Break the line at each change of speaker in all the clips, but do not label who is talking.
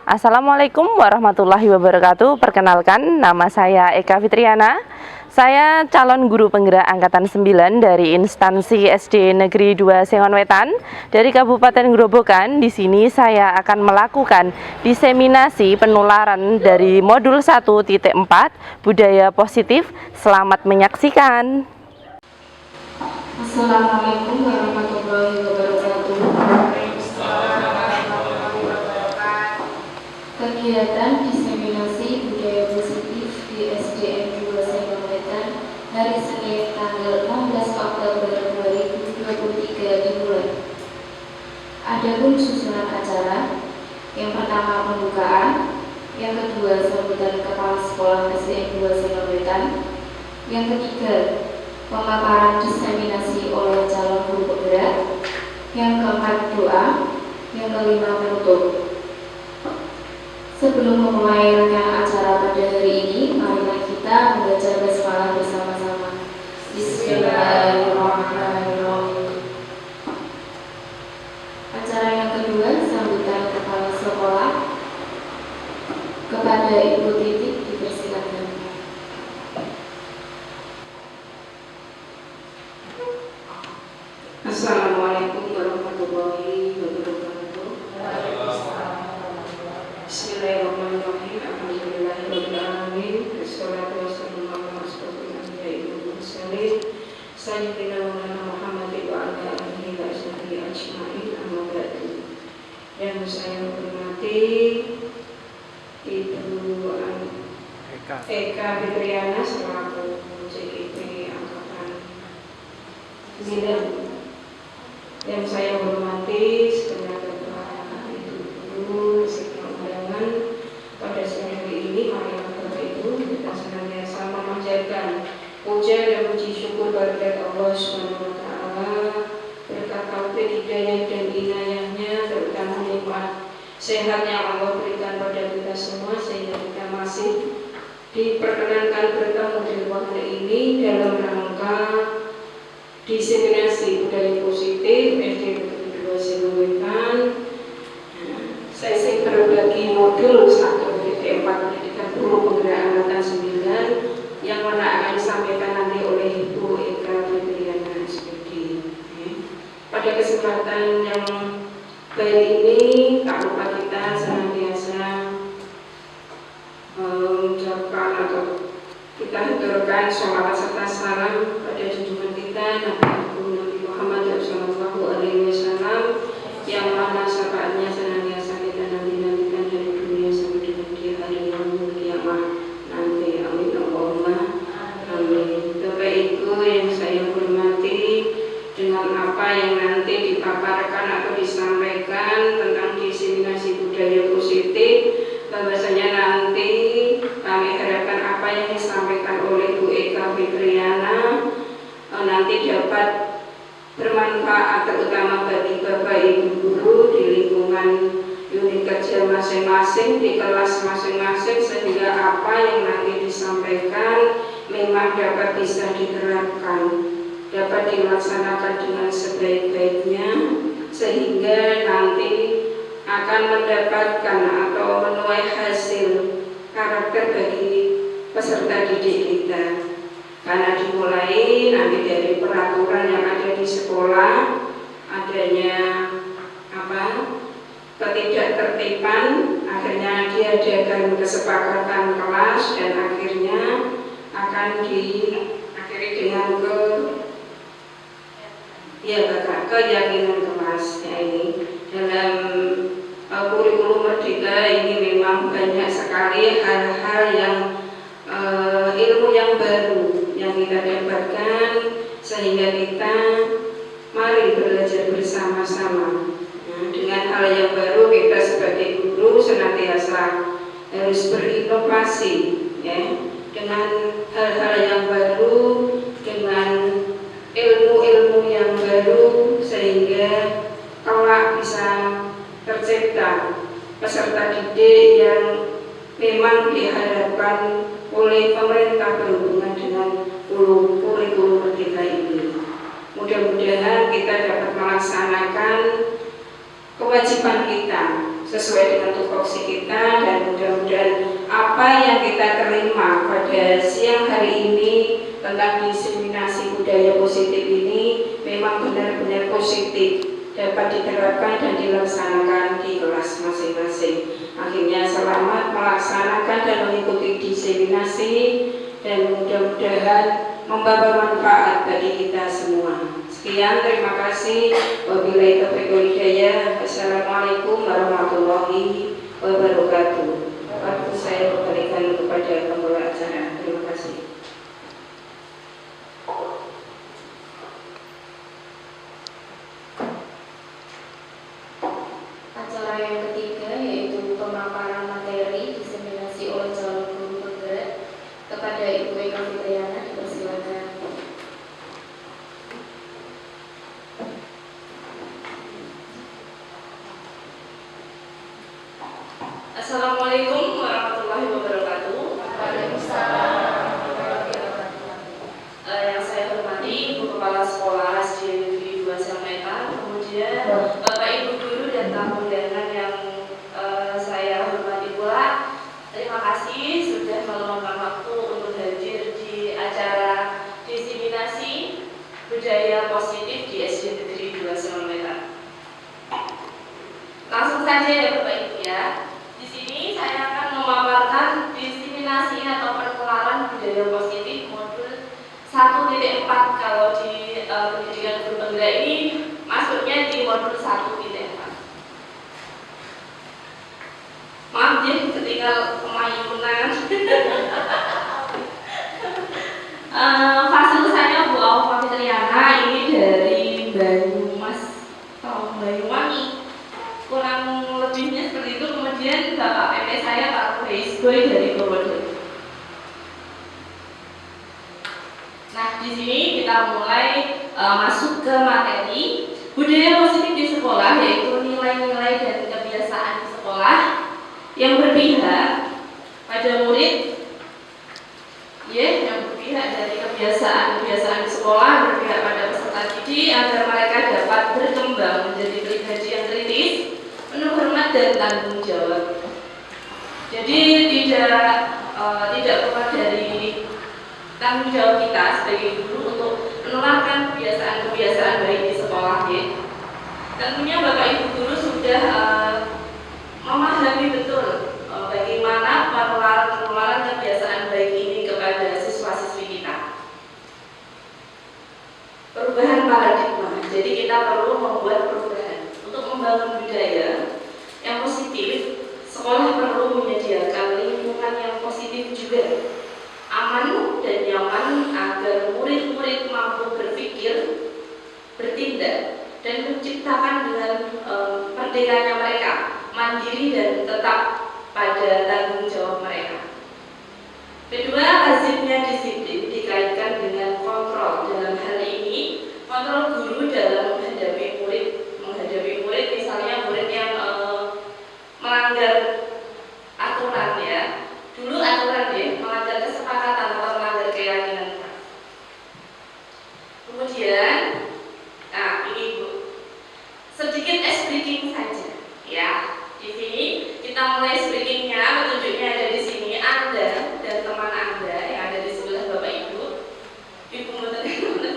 Assalamualaikum warahmatullahi wabarakatuh. Perkenalkan, nama saya Eka Fitriana. Saya calon guru penggerak angkatan 9 dari instansi SD Negeri 2 Sengon Wetan dari Kabupaten Grobogan. Di sini saya akan melakukan diseminasi penularan dari modul 1.4 budaya positif. Selamat menyaksikan.
Assalamualaikum warahmatullahi wabarakatuh. Kegiatan diseminasi budaya positif di SDN 2 Sengon Wetan hari Senin tanggal 16 Oktober 2023 dimulai. Adapun susunan acara, yang pertama pembukaan, yang kedua sambutan kepala sekolah SDN 2 Sengon Wetan, yang ketiga pemaparan diseminasi oleh calon guru penggerak, yang keempat doa, yang kelima penutup. Sebelum memulai rangkaian acara pada hari ini, marilah kita membaca basmalah bersama-sama. Bismillahirrahmanirrahim. Acara yang kedua, sambutan kepala sekolah. Kepada Ibu Titik dipersilakan.
Assalamualaikum warahmatullahi wabarakatuh. Bismillahirrahmanirrahim. Alhamdulillahirabbil alamin. Wassalatu wassalamu ala asyrofil anbiya'i wal mursalin sayyidina wa maulana Muhammadin wa ala alihi wa sahbihi ajma'in. Amma ba'du. Yang saya hormati Ibu Eka Fitriana selaku CIP angkatan 9. Yang saya hormati segenap Bapak Ibu guru beserta undangan pada sore hari ini, marilah Bapak Ibu kita senantiasa memanjatkan puja dan puji syukur kehadirat Allah Subhanahu wa taala, berkat taufik hidayah dan inayahnya, terutama nikmat sehat yang Allah berikan pada kita semua, sehingga kita masih diperkenankan bertemu di ruang ini dalam rangka diseminasi budaya positif SD Negeri 2 Sengon Wetan. Sesi berbagi modul 1.4 pendidikan guru penggerak angkatan 9 yang mana akan disampaikan nanti oleh Ibu Eka Fitriana SPD. Pada kesempatan yang baik ini, tak lupa kita senantiasa mengucapkan atau kita haturkan sholawat serta salam pada junjungan kita Nabi Muhammad sallallahu alaihi wasallam, yang mana syafaatnya senantiasa kita nanti-nantikan dari dunia sampai dengan di hari yaumul kiamah nanti. Amin Allahumma amin. Bapak Ibu yang saya hormati, dengan apa yang nanti dipaparkan atau disampaikan tentang diseminasi budaya positif, bahwasanya nanti kami harapkan apa yang disampaikan oleh Bu Eka Fitriana nanti dapat bermanfaat, terutama bagi Bapak Ibu guru di lingkungan unit kerja masing-masing, di kelas masing-masing, sehingga apa yang nanti disampaikan memang dapat bisa diterapkan, dapat dilaksanakan dengan sebaik-baiknya, sehingga nanti akan mendapatkan atau menuai hasil karakter bagi peserta didik kita. Karena dimulai nanti dari peraturan yang ada di sekolah, adanya ketidaktertiban, akhirnya diadakan kesepakatan kelas dan akhirnya akan diakhiri dengan keyakinan kelasnya ini. Dalam kurikulum Merdeka ini memang banyak sekali hal-hal yang ilmu yang baru yang kita dapatkan, sehingga kita mari belajar bersama-sama. Dengan hal yang baru, kita sebagai guru senantiasa harus berinovasi, ya, dengan hal-hal yang baru, dengan ilmu-ilmu yang baru, sehingga kelak bisa tercipta peserta didik yang memang diharapkan oleh pemerintah berhubungan dengan kurikulum Merdeka ini. Mudah-mudahan kita dapat melaksanakan kewajiban kita sesuai dengan tupoksi kita, dan mudah-mudahan apa yang kita terima pada siang hari ini tentang diseminasi budaya positif ini memang benar-benar positif, dapat diterapkan dan dilaksanakan di kelas masing-masing. Akhirnya selamat melaksanakan dan mengikuti diseminasi, dan mudah-mudahan membawa manfaat bagi kita semua. Sekian, terima kasih. Wabillahi taufiq wal hidayah. Assalamualaikum warahmatullahi wabarakatuh. Waktu saya kembalikan kepada pembawa acara. Terima kasih.
Acara yang ketiga yaitu pemaparan materi diseminasi oleh calon guru penggerak kepada Ibu Eka Fitriana, dipersilakan.
Assalamualaikum warahmatullahi wabarakatuh.
Waalaikumsalam.
Yang saya hormati Ibu Kepala Sekolah SD Negeri 2 Selmetan, kemudian Bapak Ibu guru dan tamu undangan yang saya hormati pula. Terima kasih sudah meluangkan waktu untuk hadir di acara diseminasi budaya positif di SD Negeri 2 Selmetan. Langsung saja ya Bapak Ibu ya. Di sini saya akan memaparkan diseminasi atau penularan budaya positif modul 1.4. Kalau di pendidikan guru penggerak ini masuknya di modul 1.4. Maaf ya, ketinggal kemayunan. Fasilitasnya Bu Aufa Fitriana ini dari Banyumas atau Banyuwangi, kurang lebihnya seperti itu. Kemudian Bapak PP saya Pak Kureis Boy dari Purworejo. Nah, di sini kita mulai masuk ke materi budaya positif di sekolah, yaitu nilai-nilai dan kebiasaan di sekolah yang berpihak pada murid, yang berpihak dari kebiasaan-kebiasaan di sekolah, berpihak pada peserta didik agar mereka dapat berkembang menjadi pribadi yang kritis, penuh hormat dan tanggung jawab. Jadi tidak lepas dari tanggung jawab kita sebagai guru untuk menularkan kebiasaan-kebiasaan baik di sekolah ya. Tentunya Bapak Ibu guru sudah memahami betul bagaimana penularan kebiasaan baik ini kepada siswa-siswi kita. Perubahan paradigma. Jadi kita perlu membuat perubahan untuk membangun budaya yang positif. Sekolah perlu menyediakan lingkungan yang positif juga, aman dan nyaman agar murid-murid mampu berpikir, bertindak, dan menciptakan dengan merdekanya mereka, mandiri dan tetap pada tanggung jawab mereka. Kedua, lazimnya disiplin dikaitkan dengan kontrol. Dalam hal ini, kontrol guru dalam menghadapi murid misalnya murid yang melanggar aturan ya. Dulu aturan ya, melanggar kesepakatan atau melanggar keyakinan. Kemudian, nah ini Bu, sedikit ice breaking saja ya. Di sini kita mulai speakingnya, petunjuknya ada di sini. Anda dan teman Anda yang ada di sebelah Bapak Ibu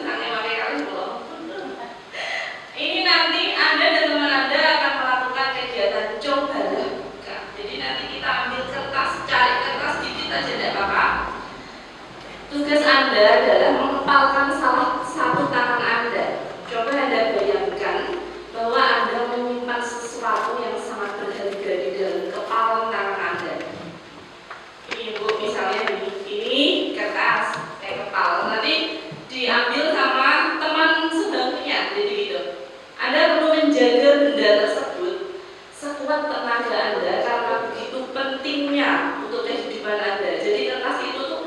sange pakai kali belum. Ini nanti Anda dan teman Anda akan melakukan kegiatan cobalah buka. Jadi nanti kita ambil kertas, cari kertas dikit aja tidak apa-apa. Tugas Anda adalah mengepalkan salah satu tangan Anda. Coba Anda bayangkan bahwa Anda menyimpan sesuatu yang sangat berharga di dalam kepalan tangan Anda. Ini Bu, misalnya ini kertas, kepal. Nanti diambil sama teman sebangkunya, jadi gitu. Anda perlu menjaga benda tersebut sekuat tenaga Anda karena begitu pentingnya untuk kehidupan Anda. Jadi kertas itu tuh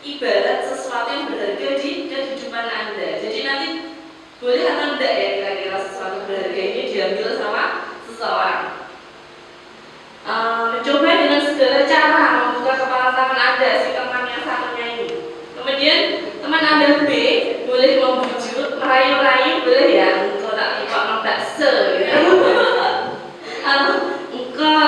ibarat sesuatu yang berharga di kehidupan Anda. Jadi nanti boleh atau enggak ya kira-kira sesuatu berharga ini diambil sama seseorang. Mencoba dengan segala cara membuka kepala tangan Anda, si teman yang satunya ini. Kemudian teman Anda B boleh membujuk, merayu-rayu boleh ya, engkau tak lupa bakso gitu. Engkau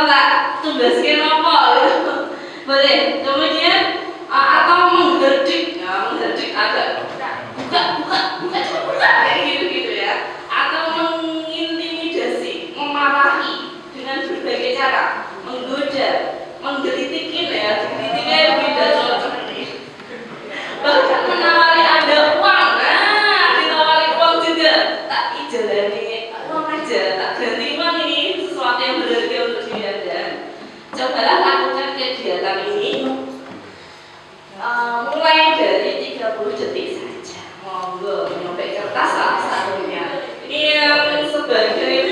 30 detik saja. Monggo, menyobek kertas salah satunya. Ini yang sebagai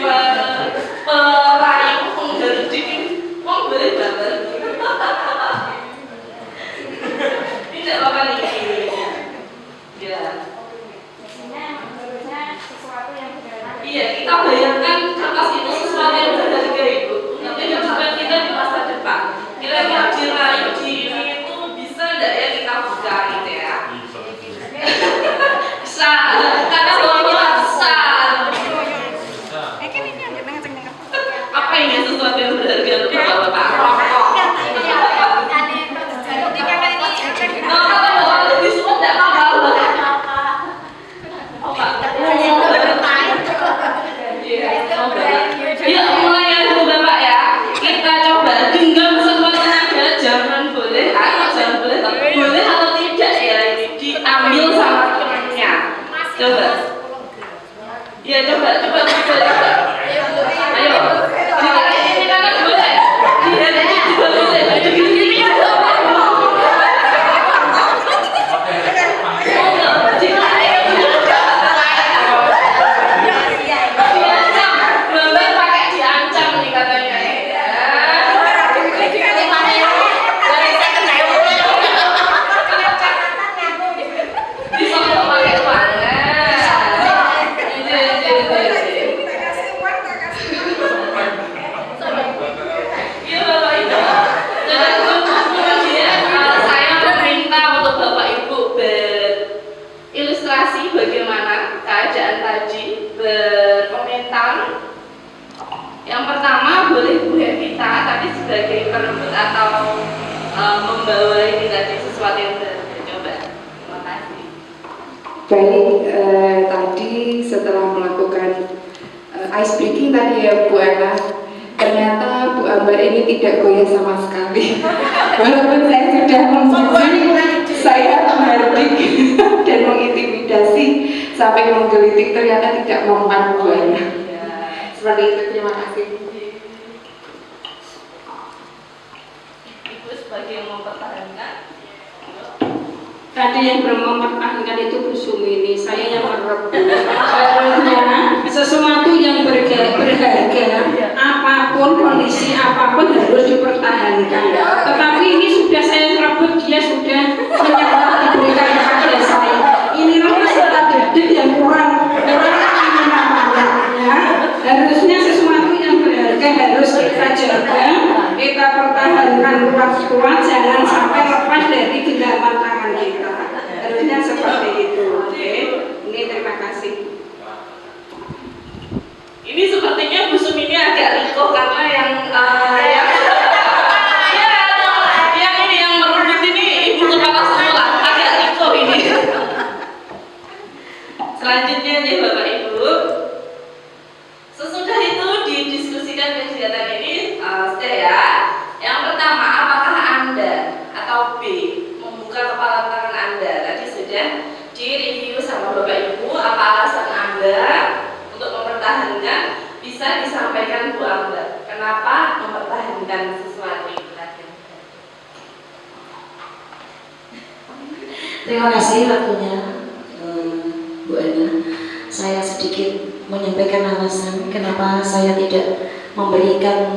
peraih penggerdik, mau boleh banget. Ini tidak apa-apa nih. Ya. Iya, kita bayangkan kertas itu sesuatu yang berharga itu untuk kehidupan kita di masa depan. Kira-kira diraih di ini itu bisa enggak ya kita buka gitu ya? Bisa, karena bawahnya besar. Apa ini sesuatu yang berharga untuk bapak-bapak? Rokok. Nah, kalau lebih semua enggak apa-apa. Oh, Pak. Ya, mulai ya dulu Bapak ya. Kita coba genggam semua tenaga, jangan boleh atau jangan boleh, boleh atau tidak ya ini diambil sama temannya. Coba. Ya coba. Ayo. Ini kan boleh. Dia juga boleh. Gini-gini kan boleh. Bagaimana keadaan tadi berkomentar. Yang pertama boleh Bu Evita tadi sebagai perebut atau membawa ini tadi sesuatu yang coba. Terima kasih.
Baik, tadi setelah melakukan ice breaking tadi ya Bu Ana, ternyata Bu Ambar ini tidak goyah sama sekali. Walaupun saya sudah membujuk, saya menghardik dan mengintimidasi sampai menggelitik, ternyata tidak mempan Bu Ana. Seperti itu, terima kasih.
Ibu sebagai yang mempertahankan.
Tadi yang mempertahankan itu Bu Sumini, saya yang merebut. Harusnya sesuatu yang berharga, apapun kondisi apapun harus dipertahankan. Tetapi ini sudah saya rebut, dia sudah menyerah diberikan kepada saya. Inilah masalah didik yang kurang ya. Harusnya sesuatu yang berharga harus kita jaga, kita pertahankan kuat-kuat, jangan sampai lepas dari genggaman tangan kita. Harusnya seperti itu. Oke, ini terima kasih.
Ini sepertinya Bu Sumini agak riko karena yang ini yang merebut ini Ibu Kepala Sekolah agak riko ini. Selanjutnya nih Bapak Ibu, sesudah itu didiskusikan kegiatan ini sudah ya. Yang pertama, apakah Anda atau B membuka kepala tangan Anda? Tadi sudah direview sama Bapak Ibu apa alasan Anda untuk mempertahankan, bisa disampaikan Bu Ambar. Kenapa mempertahankan sesuatu itu tadi?
Terima kasih waktunya Bu Ana. Saya sedikit menyampaikan alasan kenapa saya tidak memberikan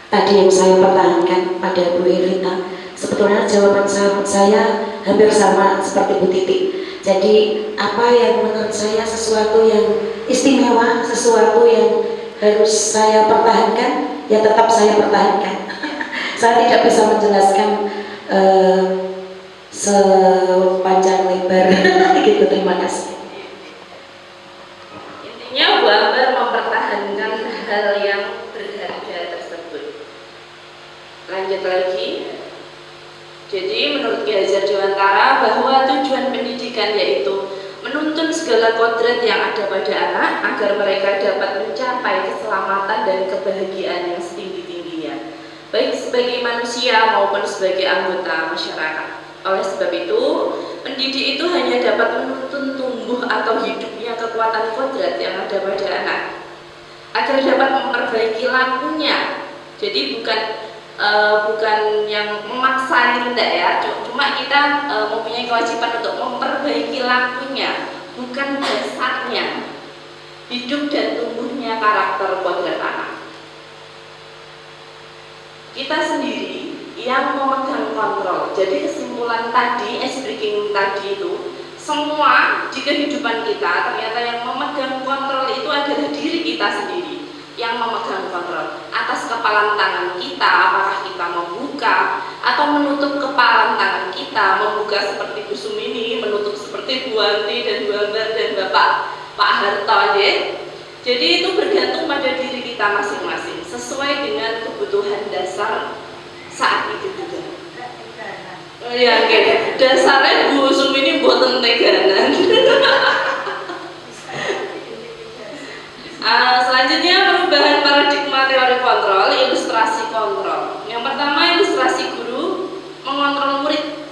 tadi yang saya pertahankan pada Bu Evita. Sebetulnya jawaban saya hampir sama seperti Bu Titi. Jadi apa yang menurut saya sesuatu yang istimewa, sesuatu yang harus saya pertahankan, ya tetap saya pertahankan. Saya tidak bisa menjelaskan sepanjang lebar gitu. Terima kasih.
Intinya Bu Ambar mempertahankan hal yang berharga tersebut. Lanjut lagi. Jadi menurut Ki Hajar Dewantara bahwa tujuan pendidikan yaitu menuntun segala kodrat yang ada pada anak agar mereka dapat mencapai keselamatan dan kebahagiaan yang setinggi-tingginya, baik sebagai manusia maupun sebagai anggota masyarakat. Oleh sebab itu, pendidik itu hanya dapat menuntun tumbuh atau hidupnya kekuatan kodrat yang ada pada anak agar dapat memperbaiki lakunya. Jadi bukan bukan yang memaksa gitu enggak ya, cuma kita mempunyai kewajiban untuk memperbaiki lakunya, bukan dasarnya hidup dan tumbuhnya karakter kodrat anak. Kita sendiri yang memegang kontrol. Jadi kesimpulan tadi, ice breaking tadi itu, semua di kehidupan kita ternyata yang memegang kontrol itu adalah diri kita sendiri yang memegang kontrol atas kepalan tangan kita. Apakah kita membuka atau menutup kepalan tangan kita, membuka seperti Bu Sumini, menutup seperti Bu Anti dan Bu Ambar dan Bapak Pak Harto ya. Jadi itu bergantung pada diri kita masing-masing sesuai dengan kebutuhan dasar saat itu juga. Ya, oke. Dasarnya Bu Sumini boten teganan. Selanjutnya perubahan paradigma teori kontrol, ilustrasi kontrol. Yang pertama ilustrasi guru mengontrol murid.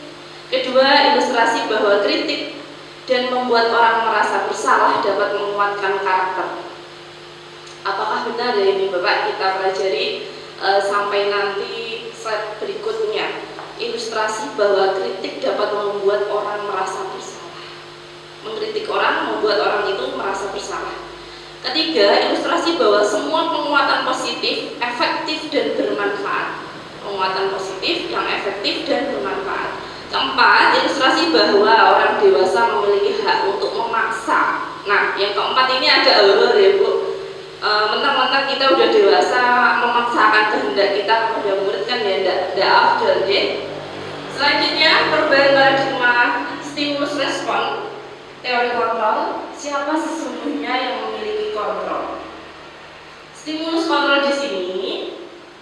Kedua ilustrasi bahwa kritik dan membuat orang merasa bersalah dapat menguatkan karakter. Apakah benar ya ini Bapak? Kita pelajari sampai nanti slide berikutnya. Ilustrasi bahwa kritik dapat membuat orang merasa bersalah. Mengkritik orang membuat orang itu merasa bersalah. Ketiga, ilustrasi bahwa semua penguatan positif, efektif dan bermanfaat. Penguatan positif yang efektif dan bermanfaat. Keempat, ilustrasi bahwa orang dewasa memiliki hak untuk memaksa. Nah, yang keempat ini agak horor ya Bu. Mentang-mentang kita udah dewasa memaksakan kehendak kita kepada murid kan ya tidak afdal ya. Selanjutnya perubahan paradigma stimulus respon teori kontrol. Siapa sesungguhnya yang memiliki kontrol? Stimulus kontrol di sini,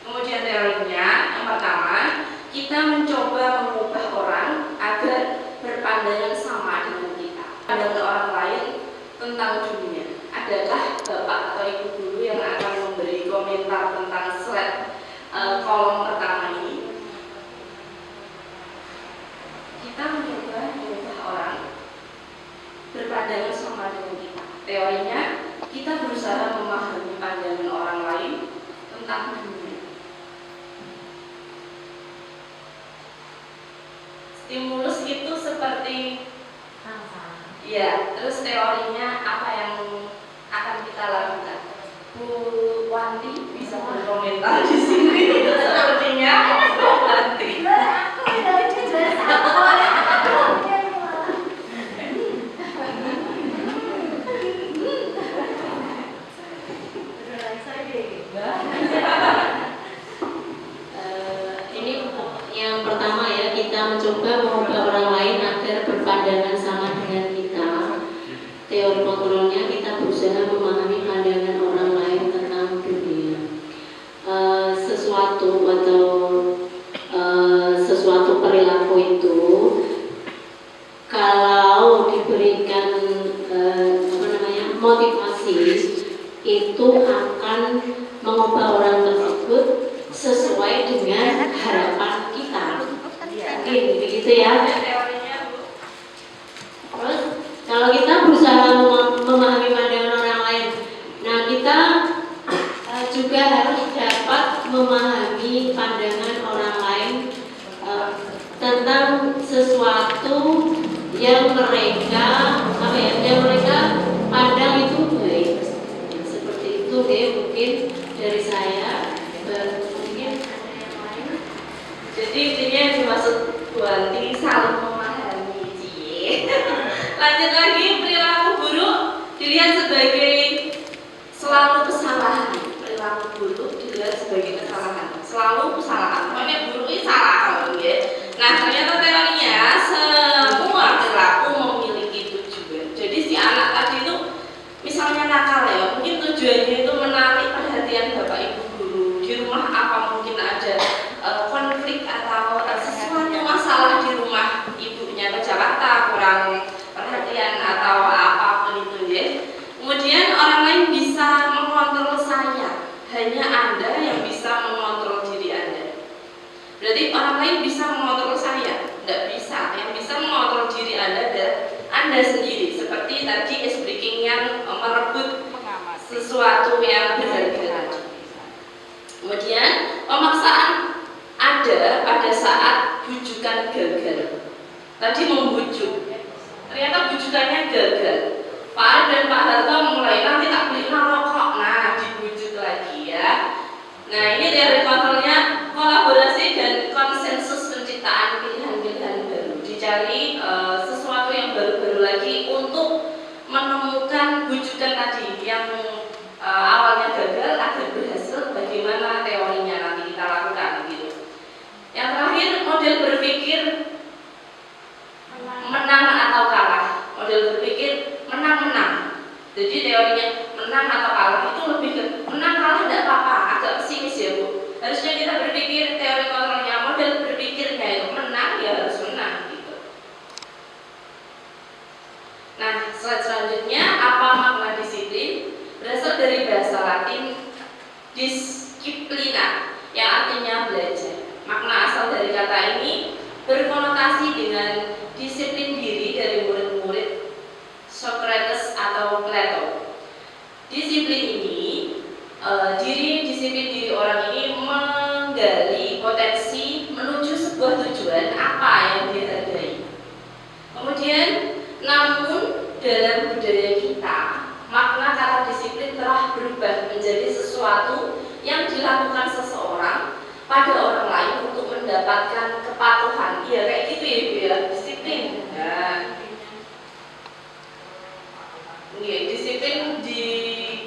kemudian teorinya yang pertama kita mencoba mengubah orang agar berpandangan sama dengan kita, pandangan orang lain tentang dunia. Adakah Bapak atau Ibu guru yang akan memberi komentar tentang slide kolom pertama ini? Kita mencoba mengubah orang berpandangan sama dengan kita. Teorinya, kita berusaha memahami pandangan orang lain tentang dunia. Stimulus itu seperti ya, terus teorinya apa yang akan kita lakukan? Bu Wanti bisa berkomentar di sini. Sepertinya Bu Wanti.
Ini yang pertama ya, kita mencoba mengubah orang lain agar berpandangan sama dengan kita. Teori kontrolnya kita berusaha memahami pandangan orang lain tentang dunia. Sesuatu atau sesuatu perilaku itu kalau diberikan motivasi itu akan mengubah orang tersebut sesuai dengan harapan kita. Mungkin begitu ya. Terus kalau kita berusaha memahami pandangan orang lain, nah kita juga harus dapat memahami pandangan orang lain tentang sesuatu yang mereka pandang itu baik. Seperti itu ya, mungkin dari saya. Mungkin ada yang lain.
Jadi intinya yang dimaksud Bu Anti saling memahami. Lanjut lagi, perilaku buruk dilihat sebagai selalu kesalahan. Perilaku buruk dilihat sebagai kesalahan. Selalu kesalahan. Pokoknya buruk ini salah ya. Nah ternyata teorinya semua perilaku memiliki tujuan. Jadi si anak tadi itu misalnya nakal ya, mungkin tujuannya itu menarik perhatian Bapak Ibu guru di rumah. Apa mungkin ada konflik atau sesuatu masalah di rumah ibunya ke Jakarta, kurang perhatian atau apapun itu ya. Kemudian orang lain bisa mengontrol saya, hanya Anda yang bisa mengontrol diri Anda. Berarti orang lain bisa mengontrol saya? Tidak bisa. Yang bisa mengontrol diri Anda adalah Anda sendiri. Seperti tadi ice breaking yang merebut sesuatu yang berharga tadi. Kemudian pemaksaan ada pada saat bujukan gagal. Tadi membujuk, ternyata bujukannya gagal. Pak Arif dan Pak Harto mulai, nanti tak beliin rokok. Nah, dibujuk lagi ya. Nah, ini teori kontrolnya kolaborasi dan konsensus penciptaan pilihan-pilihan baru. Dicari sesuatu yang baru-baru lagi untuk menemukan bujukan tadi yang awalnya gagal agar berhasil. Bagaimana teorinya nanti kita lakukan gitu. Yang terakhir, model berpikir menang atau kalah. Model berpikir menang-menang. Jadi teorinya menang atau kalah itu lebih ke menang kalah tidak apa-apa, agak pesimis ya Bu. Harusnya kita berpikir teori kontrolnya, model berpikirnya itu menang ya harus menang gitu. Nah, slide selanjutnya, apa makna disiplin? Berasal dari bahasa Latin disciplina yang artinya belajar. Makna asal dari kata ini berkonotasi dengan disiplin diri dari murid-murid Socrates atau Plato. Disiplin ini, disiplin diri orang ini menggali potensi menuju sebuah tujuan apa yang dihargai. Kemudian, namun dalam budaya kita, makna kata disiplin telah berubah menjadi sesuatu yang dilakukan seseorang pada orang lain untuk mendapatkan kepatuhan. Iya kayak gitu ya Bu ya, disiplin. Nah, disiplin di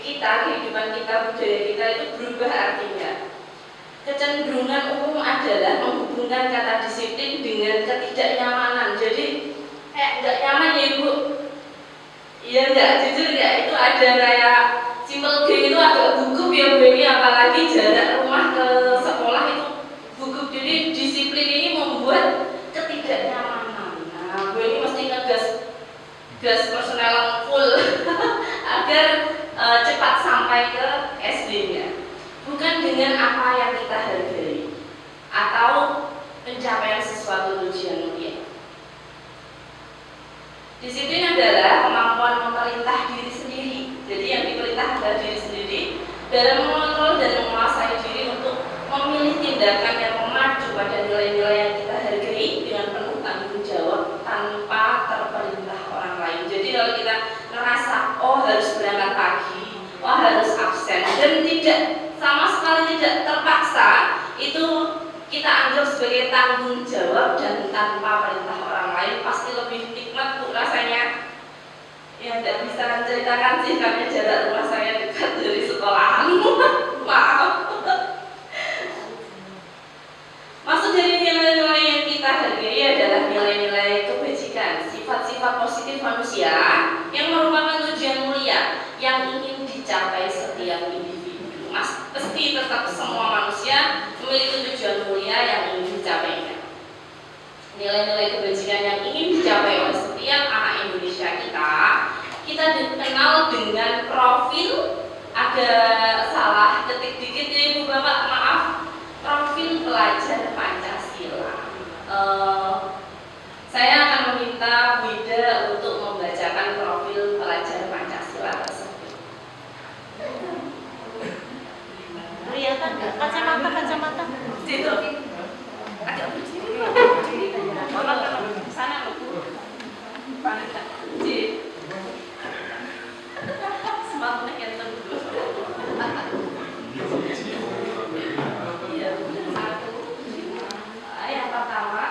kita, kehidupan kita, budaya kita itu berubah artinya. Kecenderungan umum adalah menghubungkan kata disiplin dengan ketidaknyamanan. Jadi nggak nyaman ya Ibu. Iya nggak, jujur nggak, itu ada kayak simple G itu agak gugup ya Bu ini, apalagi jarak rumah ke sekolah itu gugup. Jadi disiplin ini membuat ketidaknyamanan. Nah, Bu ini mesti gas personel full agar cepat sampai ke SD-nya. Bukan dengan apa yang kita hargai atau pencapaian sesuatu tujuan mulia. Disiplin adalah kemampuan memerintah diri sendiri. Jadi yang diperintah adalah diri sendiri dalam mengontrol dan menguasai diri untuk memilih tindakan yang memacu pada nilai-nilai yang kita hargai dengan penuh tanggung jawab tanpa terperintah orang lain. Jadi kalau kita ngerasa oh harus berangkat pagi, oh harus absen dan tidak sama sekali tidak terpaksa, itu kita anggap sebagai tanggung jawab dan tanpa perintah orang lain, pasti lebih nikmat Bu rasanya. Ya tidak bisa menceritakan sih karena jarak rumah saya dekat dari sekolahan. Maaf. Maksud dari nilai-nilai yang kita hargai adalah nilai-nilai kebajikan, sifat-sifat positif manusia yang merupakan tujuan mulia yang ingin dicapai setiap individu. Pasti tetap semua manusia memiliki tujuan mulia yang ingin dicapainya. Nilai-nilai kebajikan yang ingin dicapai oleh setiap anak Indonesia kita dikenal dengan profil, ada salah ketik dikit ya Ibu Bapak, maaf, profil pelajar Pancasila. Saya akan meminta Wida untuk membacakan profil pelajar Pancasila tersebut.
Kelihatan nggak? Kacamata.
Situ. Agak berdiri. Sana loh Bu. Semangatnya yang dulu. Iya, satu. Yang pertama.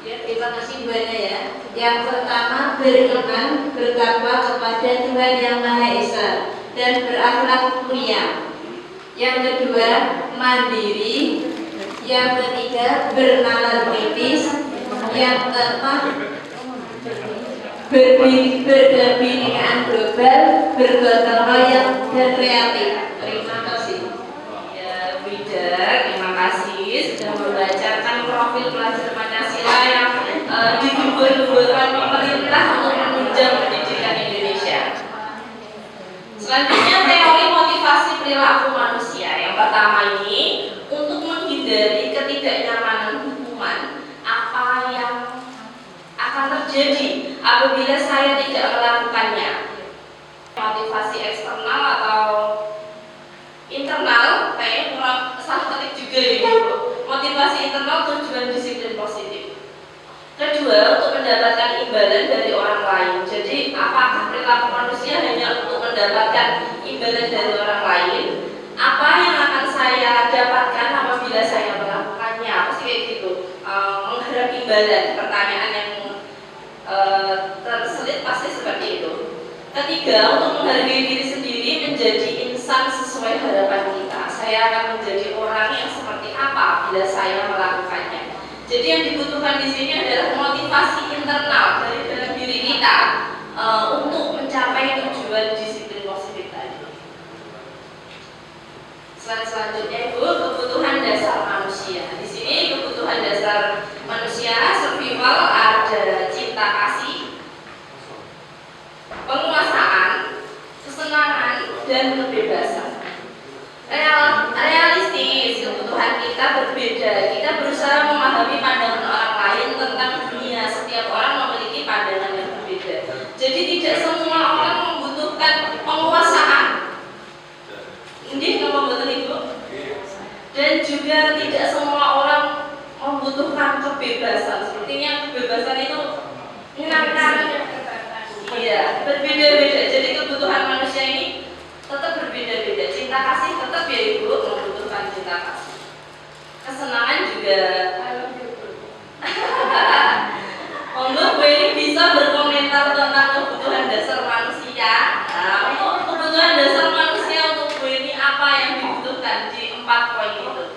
Ya, terima kasih banyak ya. Yang pertama, beriman, bertakwa kepada Tuhan Yang Maha Esa dan berakhlak mulia. Yang kedua, mandiri. Yang ketiga, bernalar kritis. Yang keempat, berkebinekaan global, bergotong royong dan kreatif. Terima kasih.
Ya, Wida, terima kasih sudah membacakan profil pelajar Pancasila yang digembur-gemburkan pemerintah untuk menunjang pendidikan Indonesia. Selanjutnya, teori motivasi perilaku manusia. Yang pertama ini, untuk menghindari ketidaknyamanan hukuman, apa yang akan terjadi apabila saya tidak melakukannya. Motivasi eksternal atau internal, kayak motivasi internal tujuan disiplin positif. Kedua, untuk mendapatkan imbalan dari orang lain. Jadi, apakah perilaku manusia hanya untuk mendapatkan imbalan dari orang lain? Apa yang akan saya dapatkan apabila saya melakukannya? Apa sih kayak gitu? Mengharap imbalan. Pertanyaan yang terselip pasti seperti itu. Ketiga, untuk menghargai diri sendiri menjadi insan sesuai harapan kita. Saya akan menjadi orang yang seperti apa bila saya melakukannya. Jadi yang dibutuhkan di sini adalah motivasi internal dari dalam diri kita untuk mencapai tujuan disiplin positif tadi. Selanjutnya itu kebutuhan dasar manusia. Di sini kebutuhan dasar manusia survival ada cinta kasih, penguasaan, kesenangan, dan kebebasan. Realistis, kebutuhan kita berbeda. Kita berusaha memahami pandangan orang lain tentang dunia. Setiap orang memiliki pandangan yang berbeda. Jadi tidak semua orang membutuhkan penguasaan. Ini kamu betul Ibu? Dan juga tidak semua orang membutuhkan kebebasan. Sepertinya kebebasan itu menyenangkan. Iya, berbeda-beda. Jadi kebutuhan manusia ini tetap berbeda-beda. Cinta kasih tetap ya Ibu membutuhkan cinta kasih. Kesenangan juga. Monggo Bu ini bisa berkomentar tentang kebutuhan dasar manusia. Nah, untuk kebutuhan dasar manusia untuk Bu ini apa yang dibutuhkan di 4 poin itu?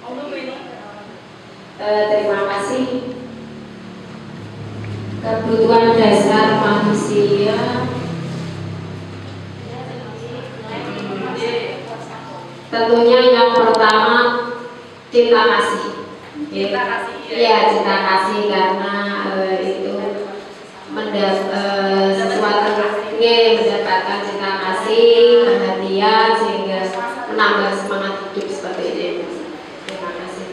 Monggo Bu ini.
Terima kasih. Kebutuhan dasar manusia tentunya yang pertama cinta kasih.
Cinta kasih.
Ya, cinta kasih karena itu mendapatkan cinta kasih, perhatian sehingga menambah semangat hidup seperti itu. Terima kasih.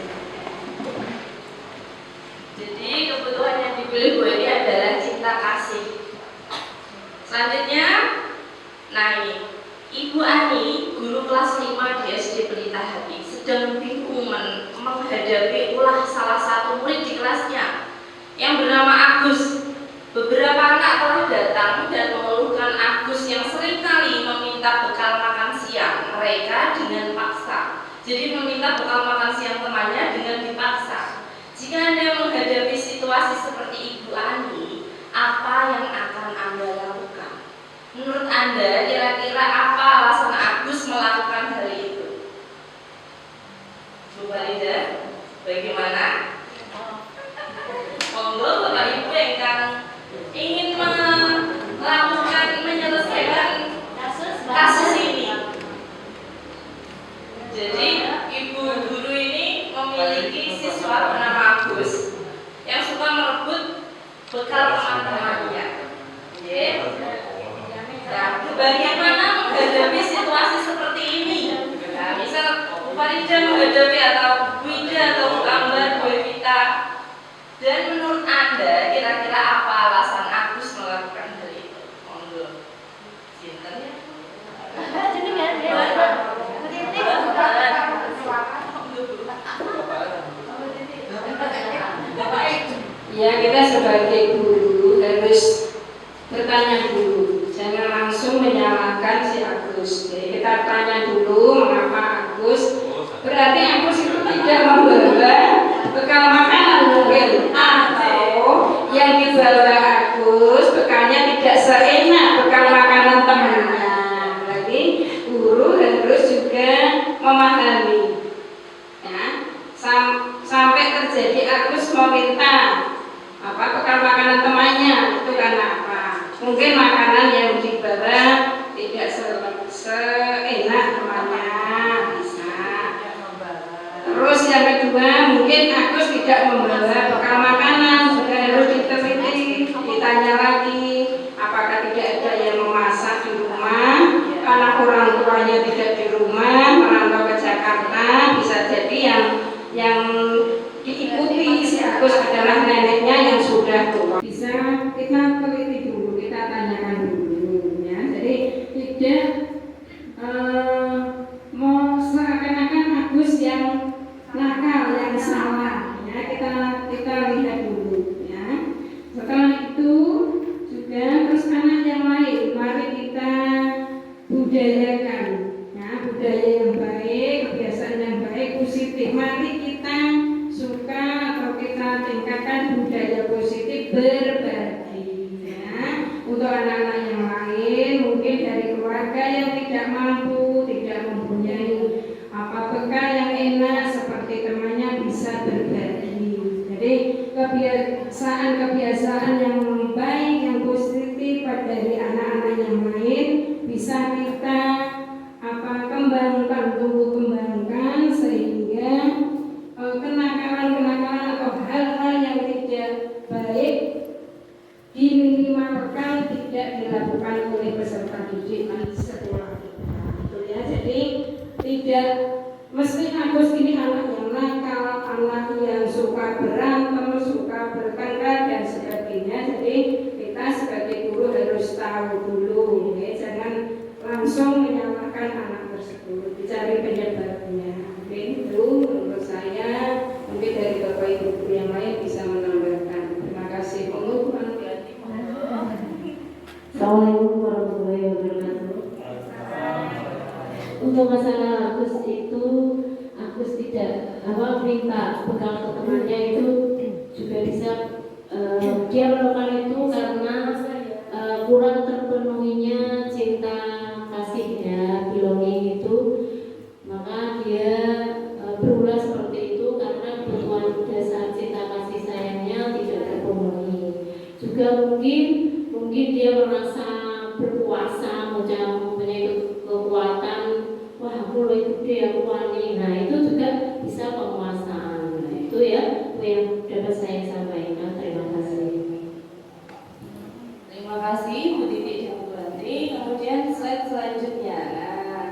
Jadi kebutuhan yang dipilih Bu ini adalah cinta kasih. Selanjutnya, nah ini Ibu Ani, guru kelas 5 di SD Pelita Hati, sedang bingung menghadapi ulah salah satu murid di kelasnya yang bernama Agus. Beberapa anak telah datang dan mengeluhkan Agus yang seringkali meminta bekal makan siang mereka dengan paksa. Jadi meminta bekal makan siang temannya dengan dipaksa. Jika Anda menghadapi situasi seperti Ibu Ani, apa yang akan Anda lakukan? Menurut Anda, kira-kira apa alasan Agus melakukan hal itu? Bu Farida, bagaimana? Monggo Bapak Ibu yang ingin melakukan menyelesaikan kasus ini. Jadi Ibu guru ini memiliki siswa bernama Agus yang suka merebut bekal teman-temannya. Nah, bagaimana menghadapi situasi seperti ini? Nah, misal Bu Farida menghadapi atau Bu Ida atau Bu Ambar, Bu Evita. Dan menurut Anda kira-kira apa alasan Agus melakukan hal itu? Monggo. Sinten ya?
Ya, kita sebagai guru harus bertanya dulu, jangan langsung menyalahkan si Agus. Jadi kita tanya dulu mengapa Agus. Berarti Agus itu tidak membawa bekal makanan mungkin, atau yang dibawa Agus bekalnya tidak seenak bekal makanan temannya. Berarti guru harus juga memahami. Ya, sampai terjadi Agus meminta bekal makanan temannya itu karena apa? Mungkin makanan yang dibawa tidak seenak temannya, bisa. Terus yang kedua, mungkin Agus tidak membawa bekal makanan, juga harus diteliti, ditanya lagi apakah tidak ada yang memasak di rumah, karena orang tuanya tidak di rumah, merantau ke Jakarta, bisa jadi yang diikuti si Agus adalah neneknya yang sudah tua. Bisa kita teliti dulu, kita tanyakan dulu, ya. Jadi tidak mau seakan-akan Agus yang nakal, yang salah. tingkatkan budaya positif berbagi. Ya. Untuk anak-anak yang lain, mungkin dari keluarga yang tidak mampu, tidak mempunyai apa bekal yang enak seperti temannya, bisa berbagi. Jadi kebiasaan-kebiasaan yang baik, yang positif dari anak-anak yang lain bisa kita kembangkan, tumbuh kembangkan, sehingga kenakalan-kenakalan atau hal-hal yang tidak baik diminimalkan, tidak dilakukan oleh peserta didik di sekolah kita. Gitu ya. Jadi tidak mesti Agus ini anak yang nakal, anak yang suka berantem, suka bertengkar dan sebagainya. Jadi kita sebagai guru harus tahu dulu, ya, jangan langsung menyalahkan anak tersebut, dicari penyebabnya. Oke, itu menurut saya. Mungkin dari Bapak Ibu guru yang lain bisa menambahkan. Terima kasih.
Assalamualaikum warahmatullahi wabarakatuh. Untuk masalah Agus itu, Agus tidak minta bekal ke temannya, itu juga bisa dia melakukan itu karena kurang terpenuhinya cinta kasihnya, belonging itu, maka dia berulah seperti itu karena kebutuhan dasar cinta kasih sayangnya tidak terpenuhi. Juga mungkin dia merasa berkuasa, mempunyai kekuatan, wah aku lebih gede, aku wani. Nah itu juga bisa penguasaan. Nah itu ya yang dapat saya sampaikan. Terima kasih.
Terima kasih Bu Titi dan Bu Andri. Kemudian slide selanjutnya. Nah,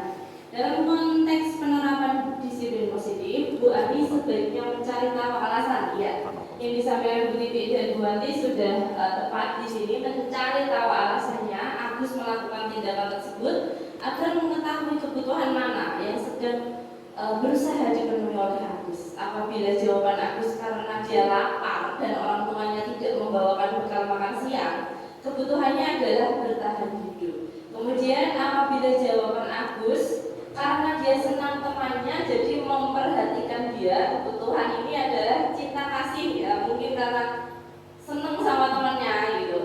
dalam konteks penerapan disiplin positif, Bu Andri sebaiknya mencari tahu alasan. Ya, yang disampaikan Bu Titi dan Bu Andri sudah tepat di sini. Mencari tahu alasannya Agus melakukan tindakan tersebut agar mengetahui kebutuhan mana yang sedang berusaha dipenuhi oleh Agus. Apabila jawaban Agus karena dia lapar dan orang tuanya tidak membawakan bekal makan siang, kebutuhannya adalah bertahan hidup. Kemudian apabila jawaban Agus karena dia senang temannya, jadi memperhatikan dia, kebutuhan ini adalah cinta kasih, ya mungkin karena senang sama temannya gitu.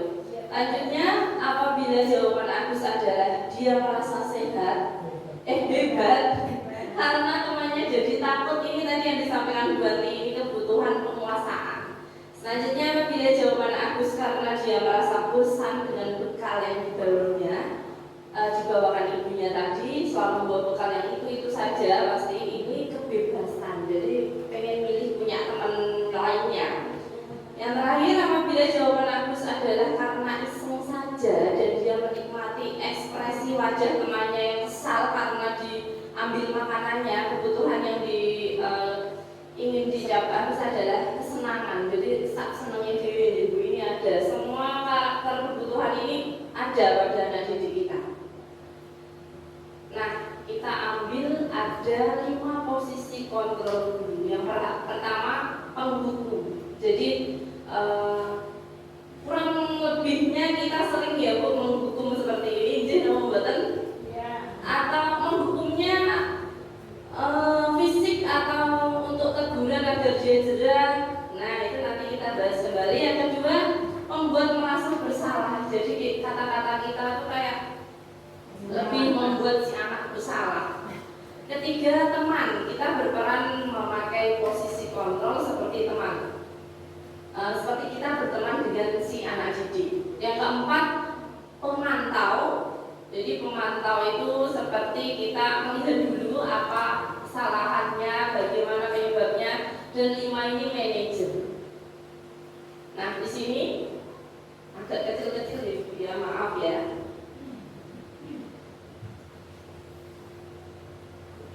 Lanjutnya, apabila jawaban Agus adalah dia merasa sehat, hebat, karena temannya jadi takut, ini tadi yang disampaikan Bu Ati, ini kebutuhan penguasaan. Selanjutnya, apabila jawaban Agus karena dia merasa bosan dengan bekal yang dibawakan ibunya tadi, soal membawa bekal yang itu saja, pasti ini kebebasan. Jadi pengen milih punya teman lainnya. Yang terakhir, apabila jawaban Agus adalah karena iseng saja dan dia menikmati ekspresi wajah temannya yang kesal karena diambil makanannya, kebutuhan yang ingin dicapai Agus adalah kesenangan. Jadi senangnya Dewi Ibu ini ada, semua karakter kebutuhan ini ada pada anak didik kita. Nah, kita ambil ada 5 posisi kontrol dulu. Yang pertama, penghukum. Jadi kurang lebihnya kita sering ya Bu menghukum seperti ini, jadi membuatan atau menghukumnya fisik atau untuk teguran agar dia jerah. Nah itu nanti kita bahas kembali. Yang kedua, membuat merasa bersalah. Jadi kata-kata kita itu kayak lebih membuat si anak bersalah. Ketiga, teman. Kita berperan memakai posisi kontrol seperti teman. Seperti kita berteman dengan si anak didik. Yang keempat, pemantau. Jadi pemantau itu seperti kita melihat dulu apa kesalahannya, bagaimana penyebabnya, dan 5 ini manajer. Nah di sini agak kecil-kecil ya, maaf ya.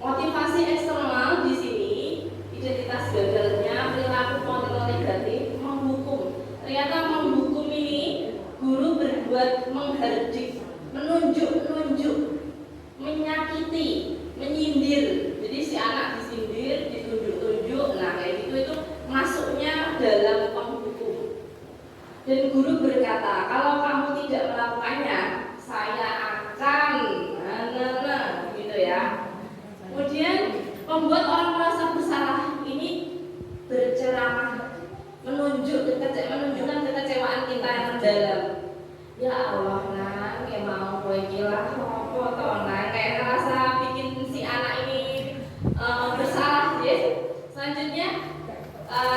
Motivasi eksternal di sini, identitas gagalnya, perilaku kontrol negatif, menghukum. Ternyata menghukum ini guru berbuat menghardik, menunjuk, menyakiti, menyindir. Jadi si anak disindir, ditunjuk-tunjuk. Nah kayak gitu itu masuknya dalam penghukum. Dan guru berkata, kalau kamu tidak melakukannya, saya akan gitu ya. Kemudian membuat orang merasa bersalah ini berceramah, menunjuk dalam. Ya Allah nang, kayak mau kowe gila apa to nang, kayak ngerasa bikin si anak ini bersalah ya. Selanjutnya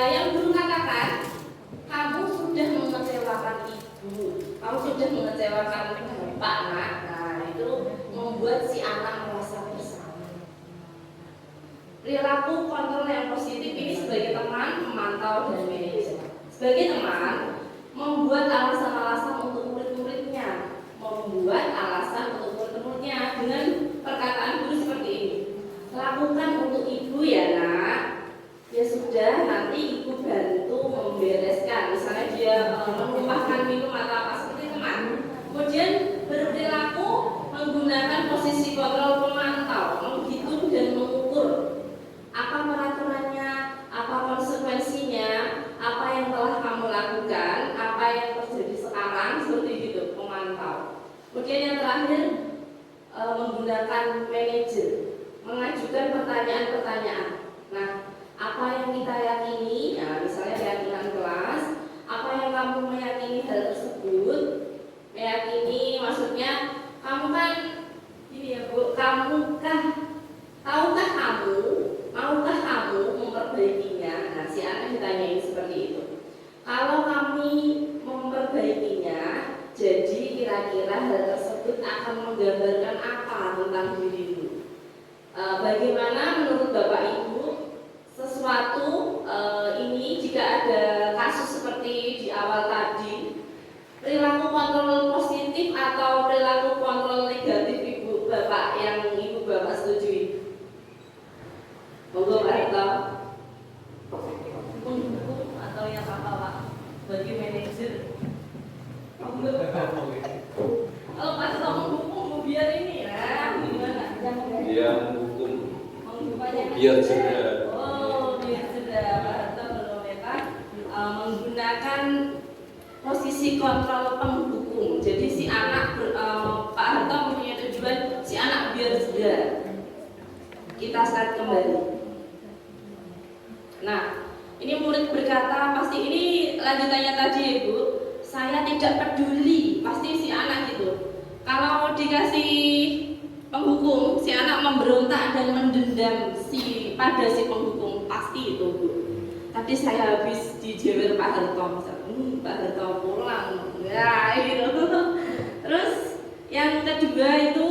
yang guru katakan, kamu sudah mengecewakan ibu, kamu sudah mengecewakan bapak nak. Nah itu membuat si anak merasa bersalah. Perilaku kontrol yang positif ini sebagai teman, memantau dan manajer. Sebagai teman, membuat alasan-alasan untuk murid-muridnya, membuat alasan untuk murid-muridnya dengan perkataan guru seperti ini. Lakukan untuk ibu ya nak. Ya sudah, nanti ibu bantu membereskan. Misalnya dia menumpahkan minum atau apa seperti teman. Kemudian berperilaku menggunakan posisi kontrol pemantau, menghitung dan mengukur apa peraturannya, apa konsekuensinya, apa yang telah kamu lakukan, apa yang terjadi sekarang, seperti itu, pemantau. Kemudian yang terakhir menggunakan manajer, mengajukan pertanyaan-pertanyaan. Nah, apa yang kita yakini, ya misalnya keyakinan kelas, apa yang kamu meyakini hal tersebut, meyakini maksudnya kamu kan ini ya Bu, tahukah kamu, maukah kamu memperbaikinya? Nah, si anak ditanyain seperti itu. Kalau kami memperbaikinya, jadi kira-kira hal tersebut akan menggambarkan apa tentang dirimu? Bagaimana menurut Bapak Ibu sesuatu ini jika ada kasus seperti di awal tadi, perilaku kontrol positif atau perilaku kontrol negatif Ibu Bapak yang Ibu Bapak setujui? Monggo Pak Rito. Menghukum atau yang apa Pak? Bagi manajer. Kalau Pak Rito menghukum biar ini ya, gimana?
Dia menghukum biar sudah.
Oh, biar sudah Pak Rito belum ya Pak? Menggunakan posisi kontrol penghukum. Jadi si anak Pak Harto mempunyai tujuan si anak biar sudah. Kita start kembali. Nah, ini murid berkata, pasti ini lanjutannya tadi Ibu, saya tidak peduli, pasti si anak gitu. Kalau dikasih penghukum, si anak memberontak dan mendendam pada si penghukum, pasti itu Bu. Tadi saya habis dijewer Pak Harto, Pak Harto pulang, ya gitu. Terus yang kedua itu